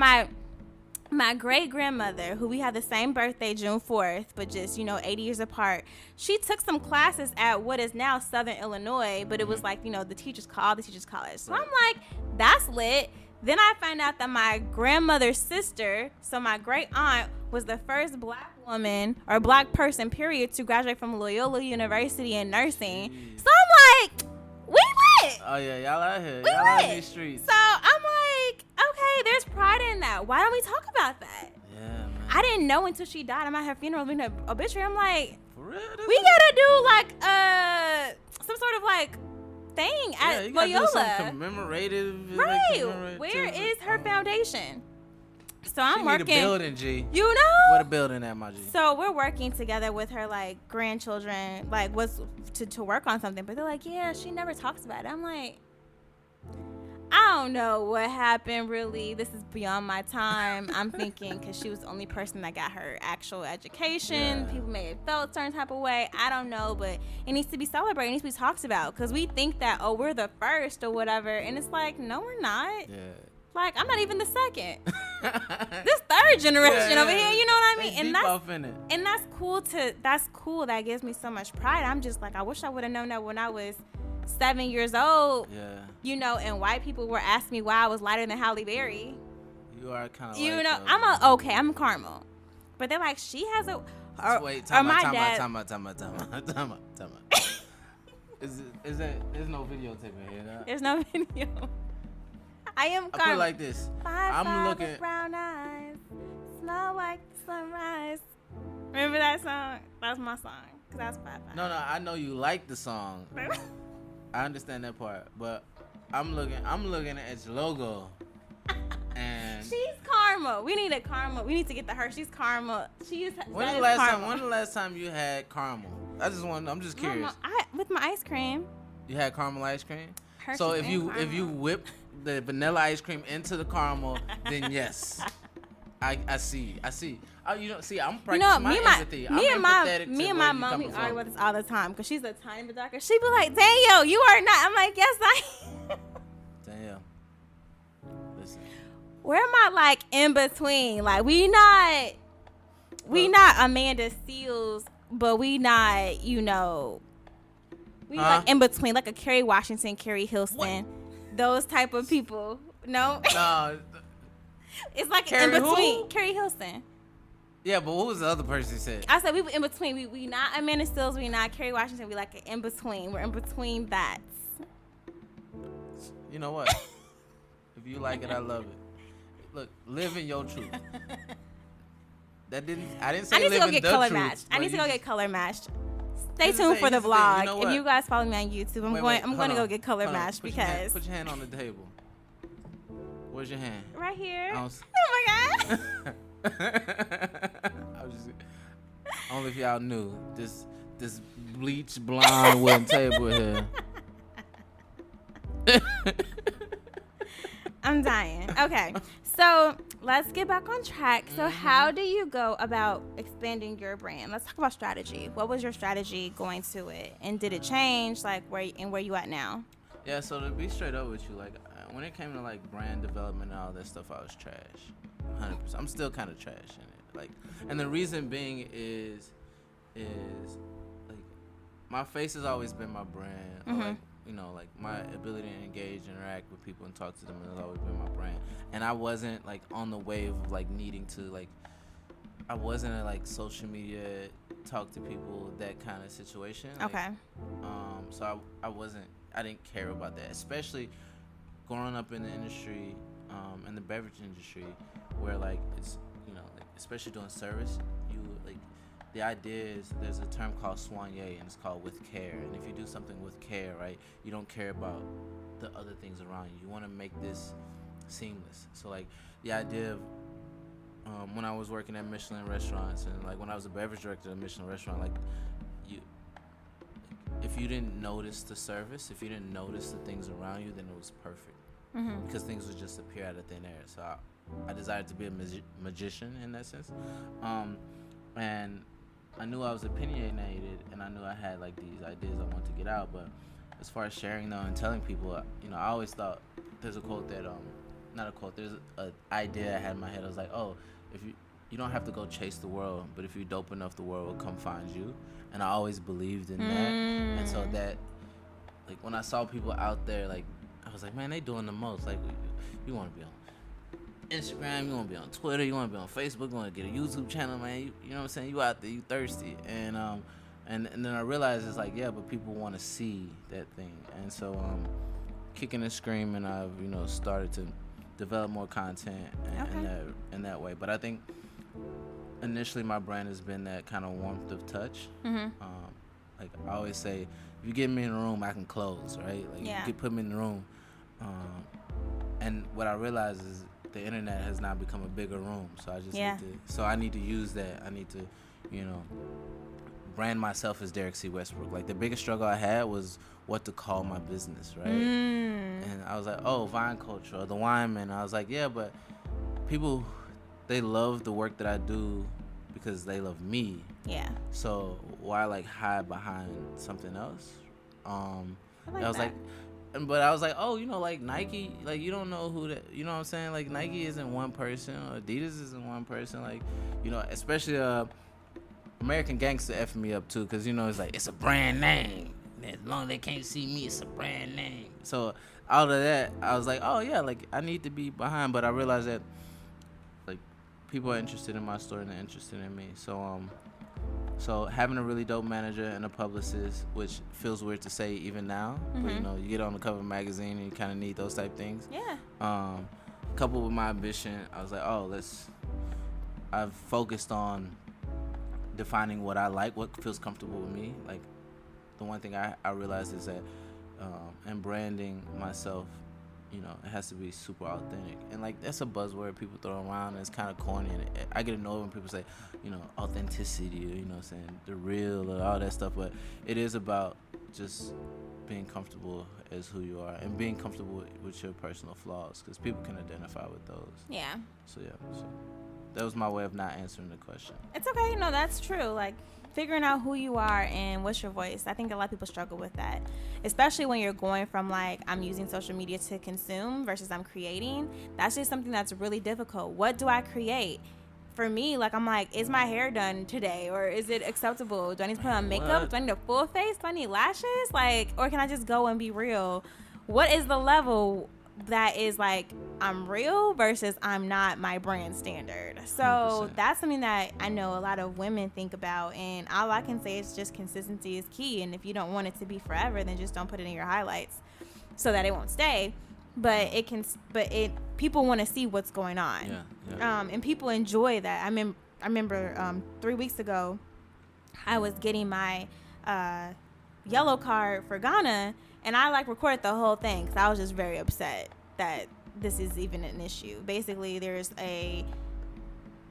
my great-grandmother, who we had the same birthday, June 4th, but just, 80 years apart, she took some classes at what is now Southern Illinois, but it was like, the teachers college. So I'm like, that's lit. Then I find out that my grandmother's sister, so my great-aunt, was the first black woman or black person, period, to graduate from Loyola University in nursing. So I'm like, we lit. Oh, yeah, y'all out here. We y'all out in lit. these streets. So I'm like, okay, there's pride in that. Why don't we talk about that? Yeah, man. I didn't know until she died. I'm at her funeral reading her obituary. I'm like, For real? we gotta do like some sort of like thing at you gotta Loyola. do something commemorative. Right. Where is her foundation? So I'm working. Need a building, G. You know? What a building at, my G. So we're working together with her like grandchildren, like was to work on something. But they're like, yeah, she never talks about it. I'm like, I don't know what happened really. This is beyond my time. I'm thinking because she was the only person that got her actual education. Yeah. People may have felt a certain type of way. I don't know, but it needs to be celebrated. It needs to be talked about because we think that, oh, we're the first or whatever. And it's like, no, we're not. Yeah. Like, I'm not even the second. This third generation over here, you know what I mean? And that's cool that's cool. That gives me so much pride. I'm just like, I wish I would have known that when I was 7 years old. Yeah. And white people were asking me why I was lighter than Halle Berry. You are kind of I'm caramel. But they're like, she has a Wait, time out. Is that there's no videotaping here, huh? There's no video. I am I caramel. put it like this. I'm looking with brown eyes, smell like the sunrise. Remember that song? That's my song. Cause that's 5'5". No, I know you like the song. I understand that part, but I'm looking at your logo. And she's caramel. We need a caramel. We need to get the Hershey's caramel. When the last time you had caramel? I'm just curious. With my ice cream. You had caramel ice cream? Hershey's so if caramel. you whip the vanilla ice cream into the caramel, then yes. I see. I'm practicing my empathy. Me and my mom, we argue about this all the time because she's a tiny bit darker. She be like, "Daniel, you are not." I'm like, "Yes, I am." Daniel, listen. Where am I like in between? Like we not Amanda Seals, but we not, we like in between, like a Kerry Washington, Kerry Hilson, what? Those type of people. No. No. It's like Carrie in between. Who? Kerry Hilson. Yeah, but what was the other person you said? I said we were in between. We not Amanda Stills. We not Kerry Washington. We like an in between. We're in between that. You know what? If you like it, I love it. Look, live in your truth. I didn't say I need to live go in get the color truth, matched. I need to go get color matched. Stay Here's the tuned thing, for the here's the thing. vlog. You know If what? you guys follow me on YouTube, I'm going to go get color Hold on. matched Put because put your hand on the table. Where's your hand? right here. I Oh my god. I was just, only if y'all knew this bleach blonde wooden table here. I'm dying. Okay. So let's get back on track. So how do you go about expanding your brand? Let's talk about strategy. What was your strategy going to it? And did it change? Like where you at now? Yeah, so to be straight up with you, like when it came to like brand development and all that stuff, I was trash. 100%. I'm still kind of trash in it. Like, and the reason being is like my face has always been my brand. Or, like like my ability to engage, interact with people, and talk to them has always been my brand. And I wasn't like on the wave of like needing to like. I wasn't a like social media talk to people, that kind of situation. Like, Okay. So I didn't care about that, especially growing up in the industry, in the beverage industry, where like it's like especially doing service, you like the idea is there's a term called soigner, and it's called with care. And if you do something with care, right, you don't care about the other things around you. You want to make this seamless. So like the idea of when I was working at Michelin restaurants, and like when I was a beverage director at a Michelin restaurant, like if you didn't notice the service, if you didn't notice the things around you, then it was perfect. Because things would just appear out of thin air. So I desired to be a magician in that sense, and I knew I was opinionated, and I knew I had like these ideas I wanted to get out. But as far as sharing them and telling people, I always thought there's a quote that not a quote, there's an idea I had in my head. I was like, oh, if you don't have to go chase the world, but if you're dope enough, the world will come find you. And I always believed in that. And so that, like, when I saw people out there, like, I was like, man, they doing the most. Like, you want to be on Instagram, you want to be on Twitter, you want to be on Facebook, you want to get a YouTube channel, man. You know what I'm saying? You out there, you thirsty. And then I realized it's like, yeah, but people want to see that thing. And so, kicking and screaming, I've, started to develop more content in that way. But I think initially my brand has been that kind of warmth of touch. Like I always say, if you get me in the room, I can close, right? Like you can put me in the room. And what I realized is the internet has now become a bigger room. So I just I need to use that. I need to, brand myself as Derrick C. Westbrook. Like the biggest struggle I had was what to call my business, right? And I was like, oh, Vine Culture or the Wineman. I was like, yeah, but people, they love the work that I do because they love me. Yeah. So why like hide behind something else? I was like, but I was like, oh, like Nike, like you don't know who that, you know what I'm saying? Like Nike isn't one person, or Adidas isn't one person. Like, especially American Gangster effing me up too, because it's like it's a brand name. As long as they can't see me, it's a brand name. So out of that, I was like, oh yeah, like I need to be behind. But I realized that like people are interested in my story and they're interested in me. So having a really dope manager and a publicist, which feels weird to say even now, but you get on the cover of a magazine and you kind of need those type things. Yeah. Coupled with my ambition, I was like, I've focused on defining what I like, what feels comfortable with me. Like the one thing I realized is that and branding myself, it has to be super authentic. And like that's a buzzword people throw around and it's kind of corny, and I get annoyed when people say authenticity, or what I'm saying, the real, or all that stuff. But it is about just being comfortable as who you are and being comfortable with your personal flaws, because people can identify with those. Yeah. So that was my way of not answering the question. It's okay. No, that's true. Like figuring out who you are and what's your voice. I think a lot of people struggle with that, especially when you're going from like, I'm using social media to consume versus I'm creating. That's just something that's really difficult. What do I create? For me, like, I'm like, is my hair done today, or is it acceptable? Do I need to put on makeup? Do I need a full face? Do I need lashes? Like, or can I just go and be real? What is the level that is like I'm real versus I'm not my brand standard? So 100%. That's something that I know a lot of women think about, and all I can say is just consistency is key. And if you don't want it to be forever, then just don't put it in your highlights so that it won't stay. But people want to see what's going on. Yeah. And people enjoy that. I remember 3 weeks ago I was getting my yellow card for Ghana, and I like recorded the whole thing because I was just very upset that this is even an issue. Basically, there's a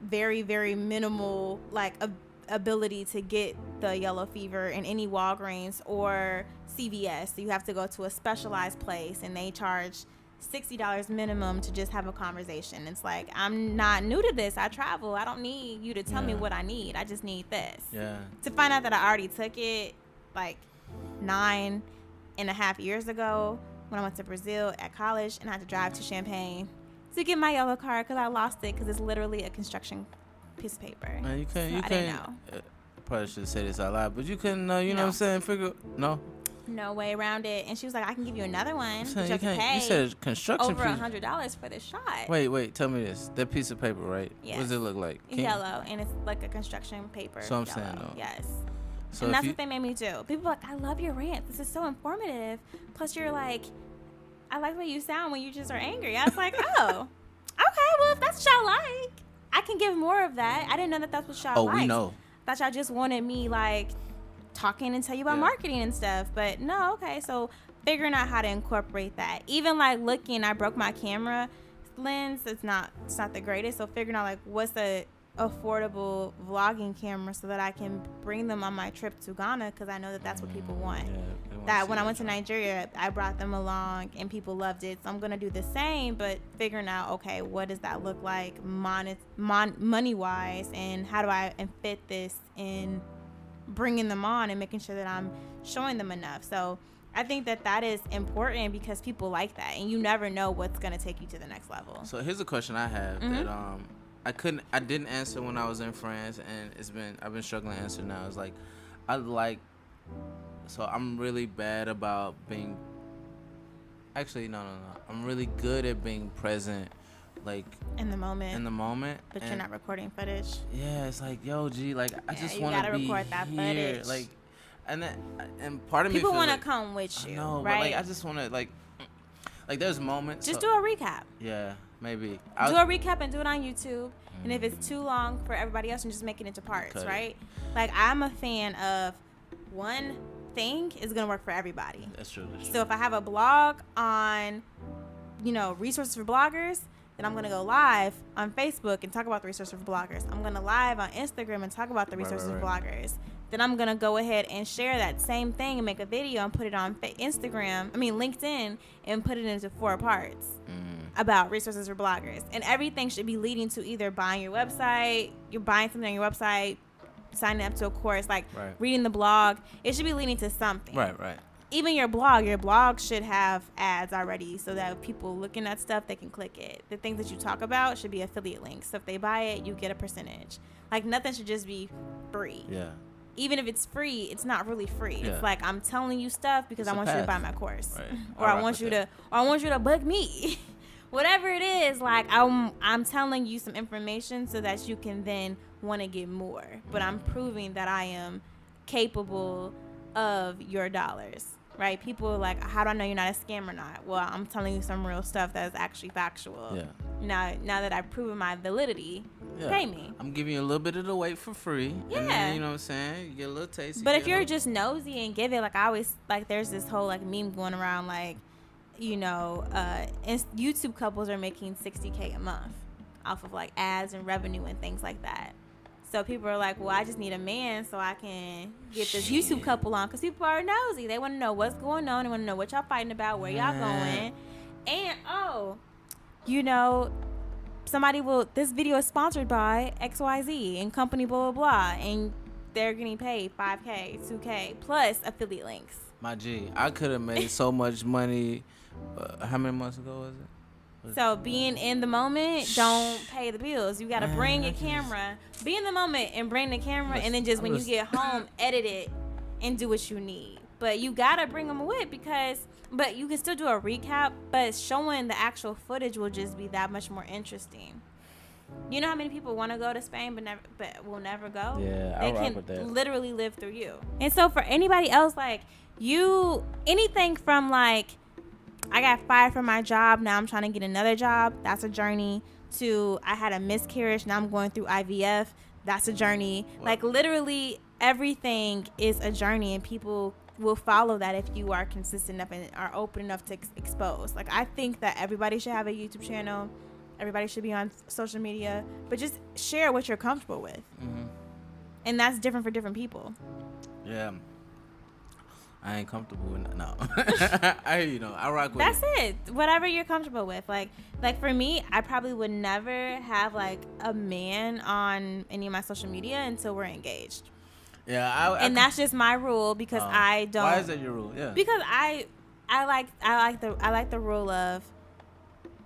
very, very minimal like ability to get the yellow fever in any Walgreens or CVS. So you have to go to a specialized place, and they charge $60 minimum to just have a conversation. It's like, I'm not new to this. I travel. I don't need you to tell me what I need. I just need this. Yeah. To find out that I already took it like 9.5 years ago when I went to Brazil at college, and I had to drive to Champaign to get my yellow card because I lost it because it's literally a construction piece of paper. Man, you can't. I didn't know. Probably should say this out loud, but you couldn't. You know what I'm saying? No. No way around it. And she was like, I can give you another one. But you have to You pay said construction over piece. $100 for this shot. Wait. Tell me this. That piece of paper, right? Yes. What does it look like? Yellow, and it's like a construction paper. So I'm yellow. saying, though. Yes. So and that's what they made me do. People are like, I love your rant. This is so informative. Plus, you're like, I like the way you sound when you just are angry. I was like, oh, okay. Well, if that's what y'all like, I can give more of that. I didn't know that that's what y'all liked. We know. Thought y'all just wanted me like talking and tell you about marketing and stuff. But no, okay. So figuring out how to incorporate that. Even like looking, I broke my camera lens. It's not the greatest. So figuring out like what's the affordable vlogging camera so that I can bring them on my trip to Ghana, because I know that that's what people want. That when I went to Nigeria, I brought them along and people loved it. So I'm gonna do the same, but figuring out, okay, what does that look like money wise, and how do I fit this in bringing them on and making sure that I'm showing them enough. So I think that is important because people like that, and you never know what's gonna take you to the next level. So here's a question I have that I didn't answer when I was in France, and I've been struggling to answer now. It's like, so I'm really bad about being, actually, no. I'm really good at being present, like in the moment. But you're not recording footage. Yeah, it's like, yo, G, like, I just want to be record that here. footage. Like, and part of me people want to like, come with you, no, right? But like, I just want to, like there's moments. Just do a recap. Yeah, maybe. Do a recap and do it on YouTube. And if it's too long for everybody else, and just make it into parts, right? Like, I'm a fan of one thing is going to work for everybody. That's true. So if I have a blog on, resources for bloggers, then I'm going to go live on Facebook and talk about the resources for bloggers. I'm going to live on Instagram and talk about the resources for bloggers. Then I'm going to go ahead and share that same thing and make a video and put it on LinkedIn, and put it into 4 parts about resources for bloggers. And everything should be leading to either buying your website, you're buying something on your website, signing up to a course, reading the blog. It should be leading to something. Right. Even your blog should have ads already, so that people looking at stuff, they can click it. The things that you talk about should be affiliate links. So if they buy it, you get a percentage. Like, nothing should just be free. Yeah. Even if it's free, it's not really free. Yeah. It's like, I'm telling you stuff because I want you to buy my course. Right. Or I want you to book me. Whatever it is, like, I'm telling you some information so that you can then want to get more. But I'm proving that I am capable of your dollars, right? People are like, how do I know you're not a scam or not? Well, I'm telling you some real stuff that is actually factual. Yeah. Now that I've proven my validity, pay me. I'm giving you a little bit of the weight for free. Yeah. And then, you know what I'm saying? You get a little taste. But if you're just nosy and give it, like, I always, like, there's this whole, like, meme going around, like, YouTube couples are making $60K a month off of, like, ads and revenue and things like that. So people are like, well, I just need a man so I can get this YouTube couple on, because people are nosy. They want to know what's going on. They want to know what y'all fighting about, where y'all going. And, this video is sponsored by XYZ and company blah, blah, blah. And they're getting paid $5K, $2K, plus affiliate links. My G, I could have made so much money. How many months ago was it? So being in the moment, don't pay the bills. You got to bring your camera. Be in the moment and bring the camera, and then just when you get home, edit it and do what you need. But you got to bring them with but you can still do a recap, but showing the actual footage will just be that much more interesting. You know how many people want to go to Spain but will never go? Yeah, they can literally live through you. And so for anybody else, like, anything from, like, I got fired from my job, now I'm trying to get another job, that's a journey, to I had a miscarriage, now I'm going through IVF, that's a journey. Wow. Like, literally everything is a journey, and people will follow that if you are consistent enough and are open enough to expose. Like, I think that everybody should have a YouTube channel, everybody should be on social media, but just share what you're comfortable with. And that's different for different people. Yeah. I ain't comfortable with that. No. I rock with That's it. Whatever you're comfortable with. Like for me, I probably would never have, like, a man on any of my social media until we're engaged. Yeah, that's just my rule, because I don't. Why is that your rule? Yeah. Because I like the rule of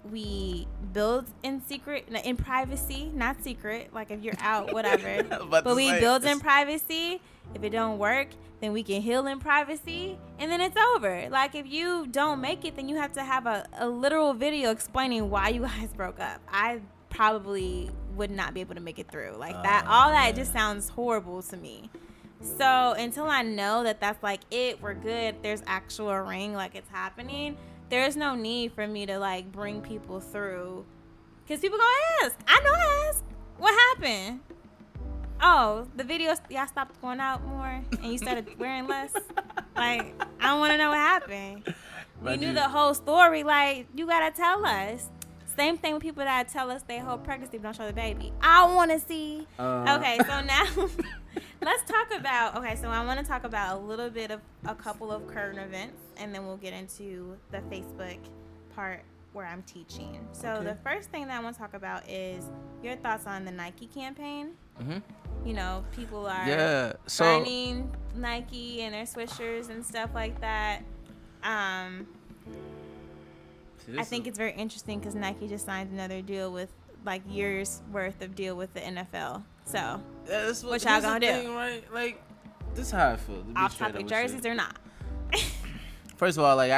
we build in secret, in privacy, not secret. Like, if you're out, whatever. But we build in privacy. If it don't work, then we can heal in privacy, and then it's over. Like, if you don't make it, then you have to have a literal video explaining why you guys broke up. I probably would not be able to make it through. Like, that, all that just sounds horrible to me. So until I know that that's like it, we're good, there's actual ring, like it's happening, there's no need for me to like bring people through. Because people gonna ask. I know I ask. What happened? Oh, the videos, y'all stopped going out more and you started wearing less? Like, I don't want to know what happened. You knew the whole story. Like, you got to tell us. Same thing with people that tell us their whole pregnancy but don't show the baby. I want to see. Okay, so now let's talk about, so I want to talk about a little bit of a couple of current events, and then we'll get into the Facebook part where I'm teaching. So the first thing that I want to talk about is your thoughts on the Nike campaign. Mm-hmm. You know, people are signing Nike and their swishers and stuff like that. I think it's very interesting because Nike just signed another deal with like years worth of deal with the NFL. So, what y'all gonna do? Thing, right? Like, this is how I feel. Off-topic jerseys or not? First of all, like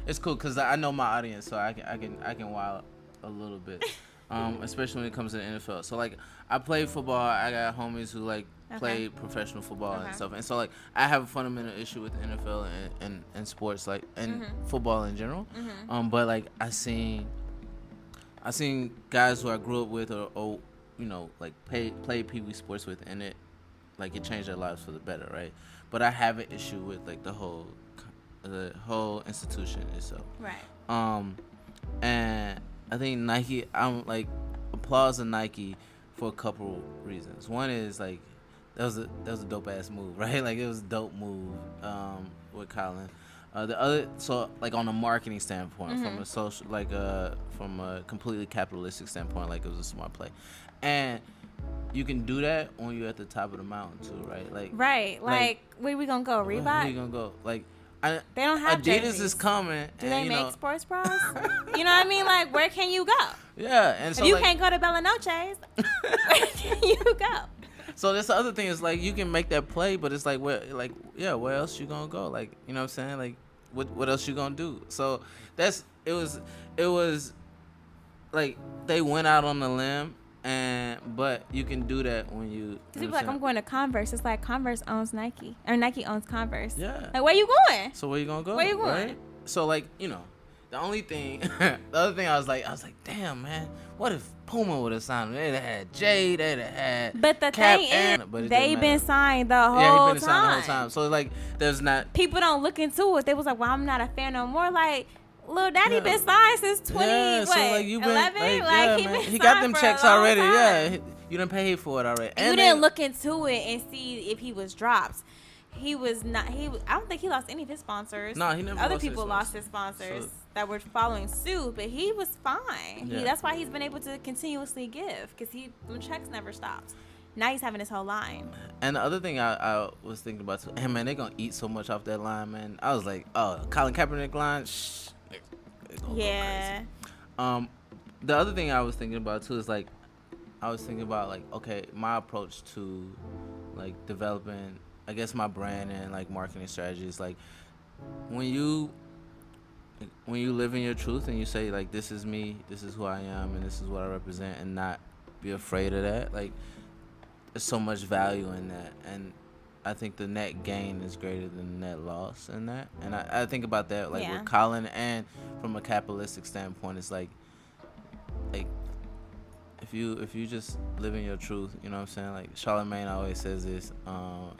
it's cool because I know my audience, so I can wild a little bit, especially when it comes to the NFL. So like, I play football. I got homies who like play professional football and stuff, and so like I have a fundamental issue with the NFL and sports, like, and football in general. But like I seen guys who I grew up with or you know, like play Pee Wee sports with, and it changed their lives for the better, right? But I have an issue with like the whole institution itself, right? And I think Nike, I'm like applause to Nike for a couple reasons. One is like that was a dope ass move, right? Like, it was a dope move with Colin. The other, so like on a marketing standpoint, from a social, like from a completely capitalistic standpoint, like it was a smart play, and you can do that when you're at the top of the mountain too, right? Like where we gonna go? Reebok? Where we gonna go? Like, they don't have Adidas jerseys. is coming. Do they make sports bras? You know what I mean? Like, where can you go? Yeah, and so if you can't go to Bella Noche's, where can you go? So that's the other thing is like you can make that play, but it's like where else you gonna go? Like, you know what I'm saying? Like, what else you gonna do? So it was like they went out on the limb, but you can do that when you. Cause people like, I'm going to Converse. It's like Converse owns Nike, or Nike owns Converse. Yeah. Like, where you going? So where you gonna go? Where you going? Right? So like, you know, the other thing I was like, damn, man, what if Puma would have signed him? They'd have had Jay, they'd have had. But the Cap thing is, they've been signed the whole time. Yeah, he been signed the whole time. So like, there's not. People don't look into it. They was like, well, I'm not a fan no more. Like, Lil Daddy been signed since 2011. So like you been, 11? Like, he got them checks already. Time. Yeah, you done paid for it already. And you didn't look into it and see if he was dropped. He was not. I don't think he lost any of his sponsors. No, he never. Other people lost his sponsors that were following suit, but he was fine. Yeah. That's why he's been able to continuously give, because them checks never stopped. Now he's having his whole line. And the other thing I was thinking about too, man, they gonna eat so much off that line, man. I was like, oh, Colin Kaepernick line, they gonna go crazy. The other thing I was thinking about too is like, I was thinking about like, okay, my approach to like developing, I guess, my brand and like marketing strategies. Like, when you live in your truth and you say like, this is me, this is who I am, and this is what I represent, and not be afraid of that, like, there's so much value in that. And I think the net gain is greater than the net loss in that. And I think about that like with Colin, and from a capitalistic standpoint, it's like if you just live in your truth, you know what I'm saying? Like, Charlamagne always says this, you know,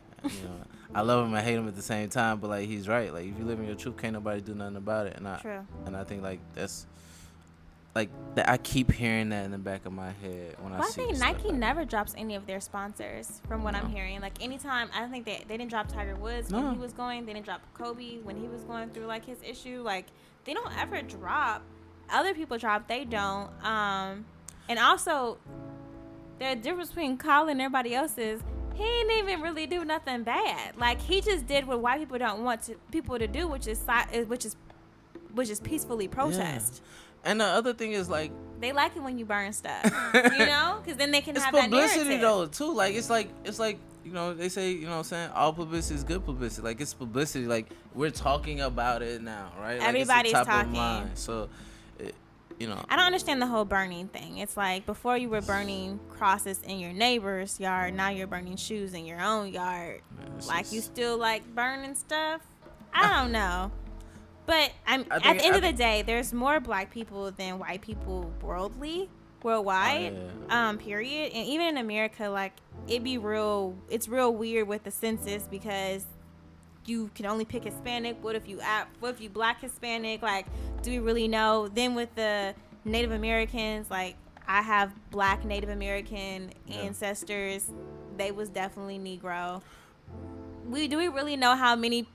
I love him and hate him at the same time, but like, he's right. Like, if you live in your truth, can't nobody do nothing about it. And I think like that's like that. I keep hearing that in the back of my head when I see. I think Nike never drops any of their sponsors, from what I'm hearing. Like, anytime, I think they didn't drop Tiger Woods when he was going. They didn't drop Kobe when he was going through like his issue. Like, they don't ever drop. Other people drop, they don't. And also, the difference between Colin and everybody else is he didn't even really do nothing bad. Like, he just did what white people don't want people to do, which is peacefully protest. Yeah. And the other thing is like, they like it when you burn stuff, you know, because then they can have that narrative. It's publicity though too. Like, it's like they say, you know what I'm saying, all publicity is good publicity. Like, it's publicity. Like, we're talking about it now, right? Everybody's like, it's the top talking. of mind. So, I don't understand the whole burning thing. It's like before you were burning crosses in your neighbor's yard, now you're burning shoes in your own yard. Man, like, you still like burning stuff? I don't know. But at the end of the day, there's more black people than white people worldwide. Period. And even in America, like, it's real weird with the census because you can only pick Hispanic. What if you black Hispanic? Like, do we really know? Then with the Native Americans, like, I have black Native American ancestors. They was definitely Negro. Do we really know how many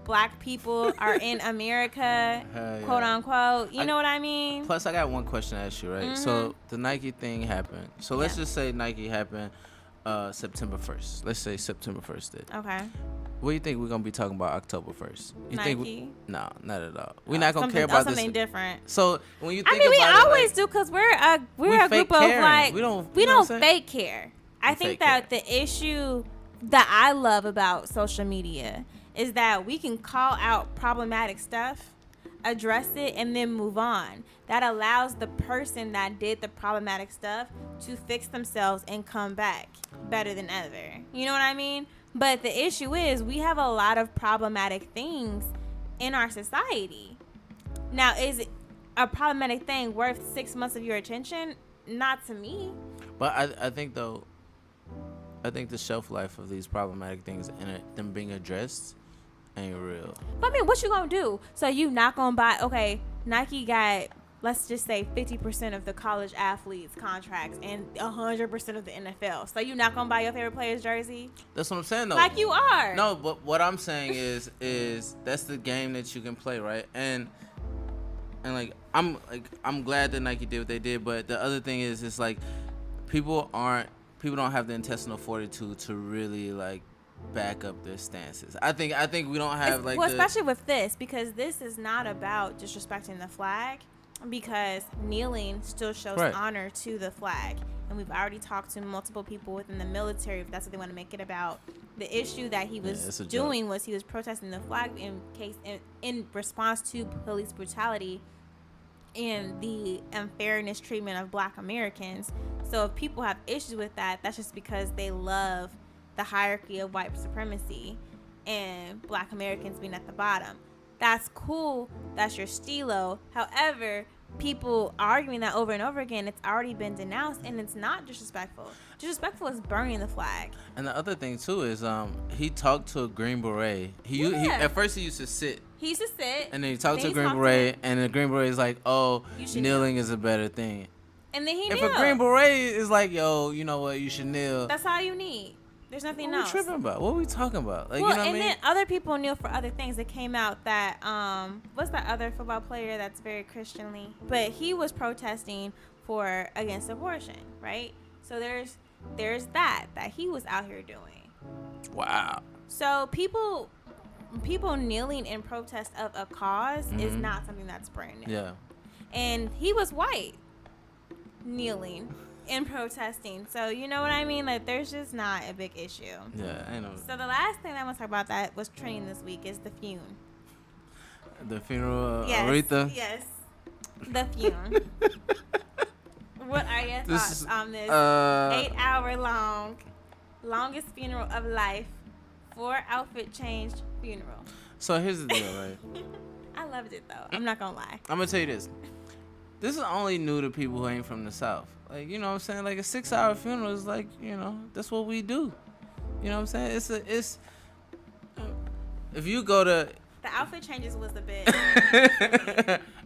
black people are in America, quote unquote? You know what I mean? Plus, I got one question to ask you, right? Mm-hmm. So the Nike thing happened. So let's just say Nike happened September 1st. Let's say September 1st did. Okay. What do you think we're gonna be talking about October 1st? Nike? No, not at all. We're not gonna care about this. Something different. So when you think we about always it, do because we're a group of caring. like we don't fake care. I think that the issue that I love about social media is that we can call out problematic stuff, address it, and then move on. That allows the person that did the problematic stuff to fix themselves and come back better than ever. You know what I mean? But the issue is we have a lot of problematic things in our society. Now, is a problematic thing worth 6 months of your attention? Not to me. But I think the shelf life of these problematic things and them being addressed ain't real. But I mean, what you gonna do? So you not gonna buy? Okay, Nike got, let's just say 50% of the college athletes' contracts and 100% of the NFL. So you not gonna buy your favorite player's jersey? That's what I'm saying, though. Like you are. No, but what I'm saying is that's the game that you can play, right? And I'm glad that Nike did what they did, but the other thing is, it's like people don't have the intestinal fortitude to really like back up their stances. I think we don't have especially with this, because this is not about disrespecting the flag, because kneeling still shows honor to the flag. And we've already talked to multiple people within the military, if that's what they want to make it about. The issue that he was doing was he was protesting the flag in response to police brutality and the unfairness treatment of black Americans. So if people have issues with that, that's just because they love the hierarchy of white supremacy and black Americans being at the bottom. That's cool. That's your stilo. However, people arguing that over and over again, it's already been denounced, and it's not disrespectful. Disrespectful is burning the flag. And the other thing too is he talked to a Green Beret. He at first he used to sit. He used to sit. And then he talked to a Green Beret, and the Green Beret is like, "Oh, kneeling is a better thing." And then he If a Green Beret is like, "Yo, you know what? You should kneel." That's all you need. There's nothing else. What are we tripping about? What are we talking about? Like, well, you know what I mean? Then other people kneel for other things. It came out that what's that other football player that's very Christianly? But he was protesting against abortion, right? So there's that he was out here doing. Wow. So people kneeling in protest of a cause is not something that's brand new. Yeah. And he was white, kneeling and protesting. So you know what I mean? Like, there's just not a big issue. Yeah, I know. So the last thing I want to talk about that was trending this week is the funeral. The funeral of Aretha? Yes. The funeral. What are your thoughts on this 8-hour long, longest funeral of life, 4 outfit change funeral? So here's the deal, right? I loved it though. I'm not gonna lie. I'm gonna tell you this. This is only new to people who ain't from the South. Like, you know what I'm saying? Like, a 6-hour funeral is like, you know, that's what we do. You know what I'm saying? It's if you go to the outfit changes was a bit.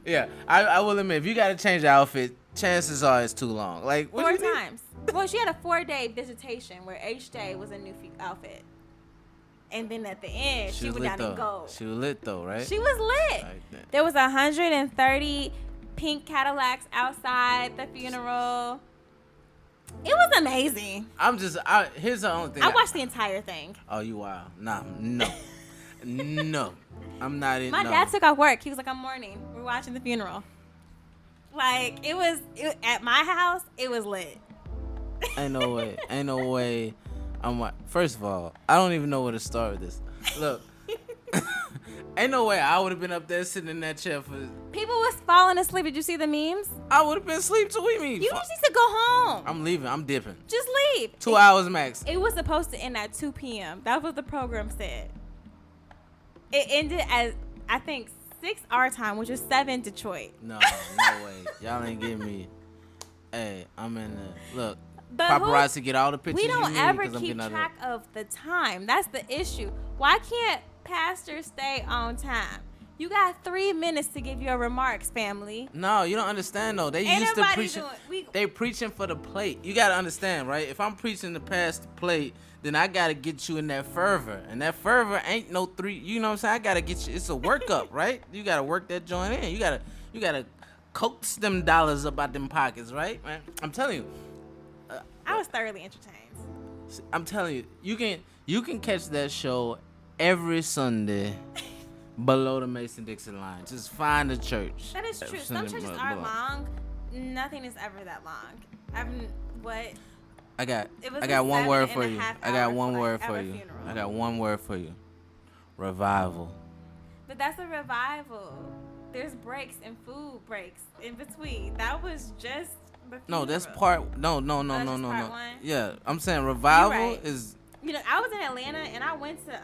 Yeah, I will admit, if you got to change the outfit, chances are it's too long. Like, 4 times. Well, she had a 4-day visitation where each day was a new outfit. And then at the end, she went down in gold. She was lit though, right? She was lit. Like, there was 130 pink Cadillacs outside the funeral. It was amazing. Here's the only thing. I watched the entire thing. Oh, you wild. Nah, no. No. I'm not in. My dad took off work. He was like, I'm mourning. We're watching the funeral. Like, it was at my house, it was lit. Ain't no way. I'm like, first of all, I don't even know where to start with this. Look, ain't no way I would have been up there sitting in that chair for. People was falling asleep. Did you see the memes? I would have been asleep too. What do you mean? You just need to go home. I'm leaving. I'm dipping. Just leave. 2 hours max. It was supposed to end at 2 p.m. That's what the program said. It ended at, I think, 6 our time, which is 7 Detroit. No way. Y'all ain't getting me. Hey, I'm in the look. But paparazzi get all the pictures. We don't you need ever 'cause I'm keep getting track of the time. That's the issue. Why can't pastors stay on time? You got 3 minutes to give your remarks, family. No, you don't understand though. They Ain't used to nobody preaching. doing- They preaching for the plate. You gotta understand, right? If I'm preaching to pass the plate, then I gotta get you in that fervor, and that fervor ain't no 3. You know what I'm saying? I gotta get you. It's a workup, right? You gotta work that joint in. You gotta coax them dollars up out them pockets, right, man? I'm telling you. I was thoroughly entertained. I'm telling you, you can catch that show every Sunday below the Mason-Dixon line. Just find a church. That is true. Some churches are long. Nothing is ever that long. I got It was a one word 7 for and a you. half I got hour one flight word at for a you. funeral. I got one word for you. Revival. But that's a revival. There's breaks and food breaks in between. That was just the funeral. No, that's part. No. That's just part one? Yeah, I'm saying revival right. is. You know, I was in Atlanta and I went to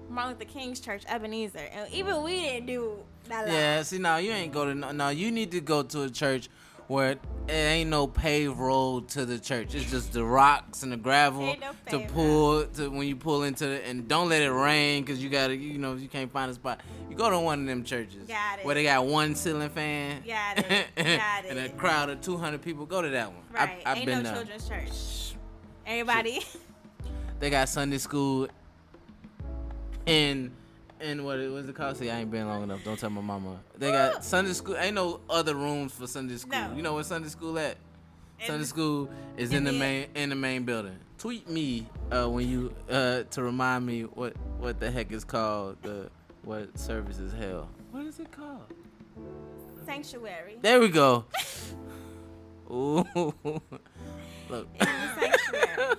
Martin Luther King's church, Ebenezer, and even we didn't do that long. Yeah, see, now you ain't go to. No, you need to go to a church where it ain't no paved road to the church. It's just the rocks and the gravel Ain't no to paved pull to when you pull into it, and don't let it rain because you gotta, you can't find a spot. You go to one of them churches Got it. where they got one ceiling fan. Got it. Got And a it. crowd of 200 people. Go to that one. Right. I've Ain't been no there. children's church. Everybody. They got Sunday school in what was it called? See, I ain't been long enough. Don't tell my mama. They got Sunday school. Ain't no other rooms for Sunday school. No. You know where Sunday school at? In Sunday the- school is in the main building. Tweet me when you to remind me what the heck is called what service is held. What is it called? Sanctuary. There we go. Ooh. Look. In the sanctuary.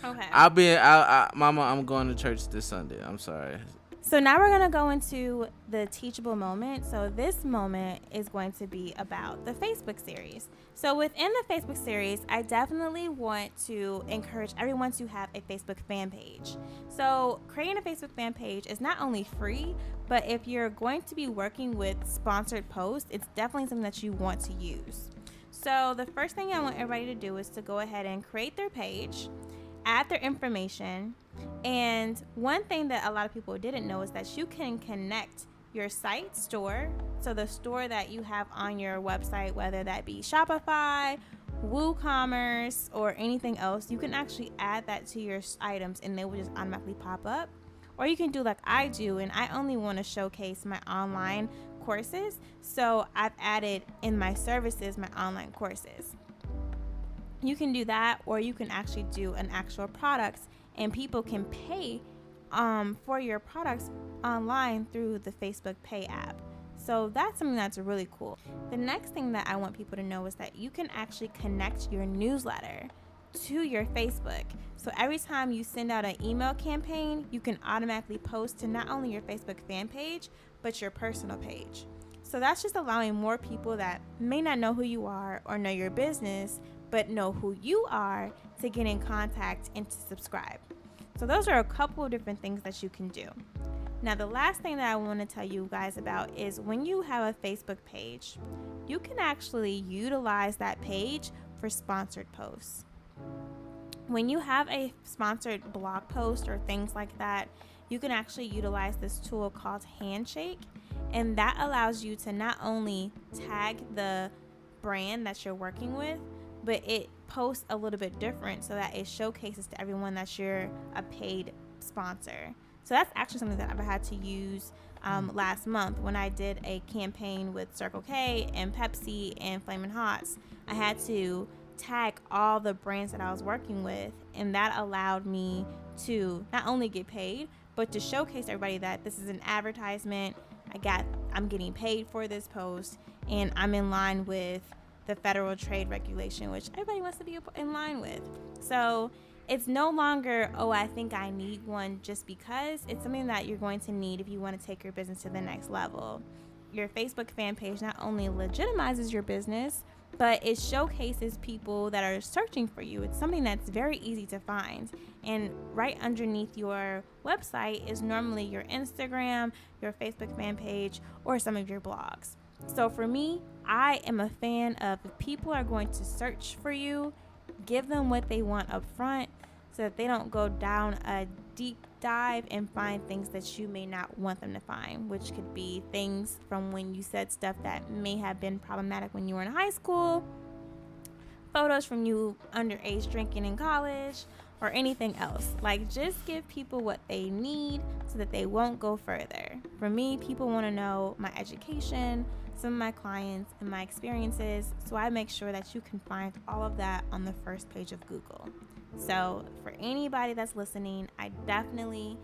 Okay. Mama, I'm going to church this Sunday. I'm sorry. So now we're going to go into the teachable moment. So this moment is going to be about the Facebook series. So within the Facebook series, I definitely want to encourage everyone to have a Facebook fan page. So creating a Facebook fan page is not only free, but if you're going to be working with sponsored posts, it's definitely something that you want to use. So the first thing I want everybody to do is to go ahead and create their page, add their information. And one thing that a lot of people didn't know is that you can connect your site store, so the store that you have on your website, whether that be Shopify, WooCommerce, or anything else, you can actually add that to your items and they will just automatically pop up. Or you can do like I do, and I only want to showcase my online courses, so I've added in my services my online courses. You can do that, or you can actually do an actual product and people can pay for your products online through the Facebook Pay app. So that's something that's really cool. The next thing that I want people to know is that you can actually connect your newsletter to your Facebook. So every time you send out an email campaign, you can automatically post to not only your Facebook fan page, but your personal page. So that's just allowing more people that may not know who you are or know your business, but know who you are, to get in contact and to subscribe. So those are a couple of different things that you can do. Now, the last thing that I want to tell you guys about is when you have a Facebook page, you can actually utilize that page for sponsored posts. When you have a sponsored blog post or things like that, you can actually utilize this tool called Handshake, and that allows you to not only tag the brand that you're working with, but it posts a little bit different so that it showcases to everyone that you're a paid sponsor. So that's actually something that I've had to use last month when I did a campaign with Circle K and Pepsi and Flamin' Hots. I had to tag all the brands that I was working with, and that allowed me to not only get paid, but to showcase everybody that this is an advertisement. I'm getting paid for this post, and I'm in line with the federal trade regulation, which everybody wants to be in line with. So it's no longer, oh, I think I need one just because. It's something that you're going to need if you want to take your business to the next level. Your Facebook fan page not only legitimizes your business, but it showcases people that are searching for you. It's something that's very easy to find. And right underneath your website is normally your Instagram, your Facebook fan page, or some of your blogs. So for me, I am a fan of if people are going to search for you, give them what they want up front so that they don't go down a deep dive and find things that you may not want them to find, which could be things from when you said stuff that may have been problematic when you were in high school, photos from you underage drinking in college, or anything else. Like, just give people what they need so that they won't go further. For me, people want to know my education, some of my clients, and my experiences, so I make sure that you can find all of that on the first page of Google. So for anybody that's listening, I definitely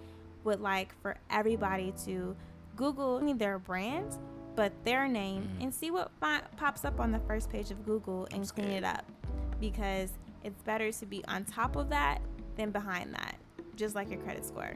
would like for everybody to Google their brand, but their name, and see what pops up on the first page of Google and clean it up, because it's better to be on top of that than behind that, just like your credit score.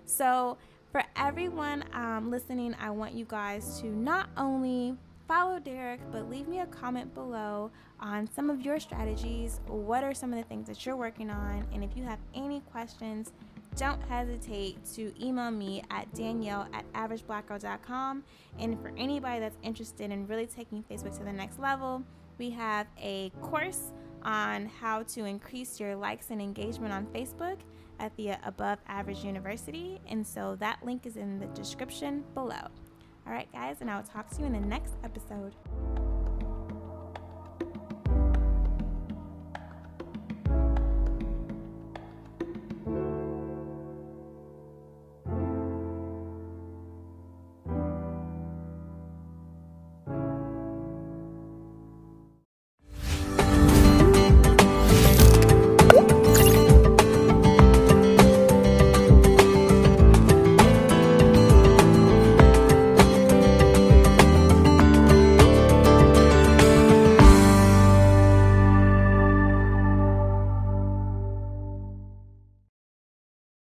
So for everyone listening, I want you guys to not only follow Derrick, but leave me a comment below on some of your strategies. What are some of the things that you're working on? And if you have any questions, don't hesitate to email me at danielle@averageblackgirl.com. And for anybody that's interested in really taking Facebook to the next level, we have a course on how to increase your likes and engagement on Facebook at the Above Average University. And so that link is in the description below. All right, guys, and I will talk to you in the next episode.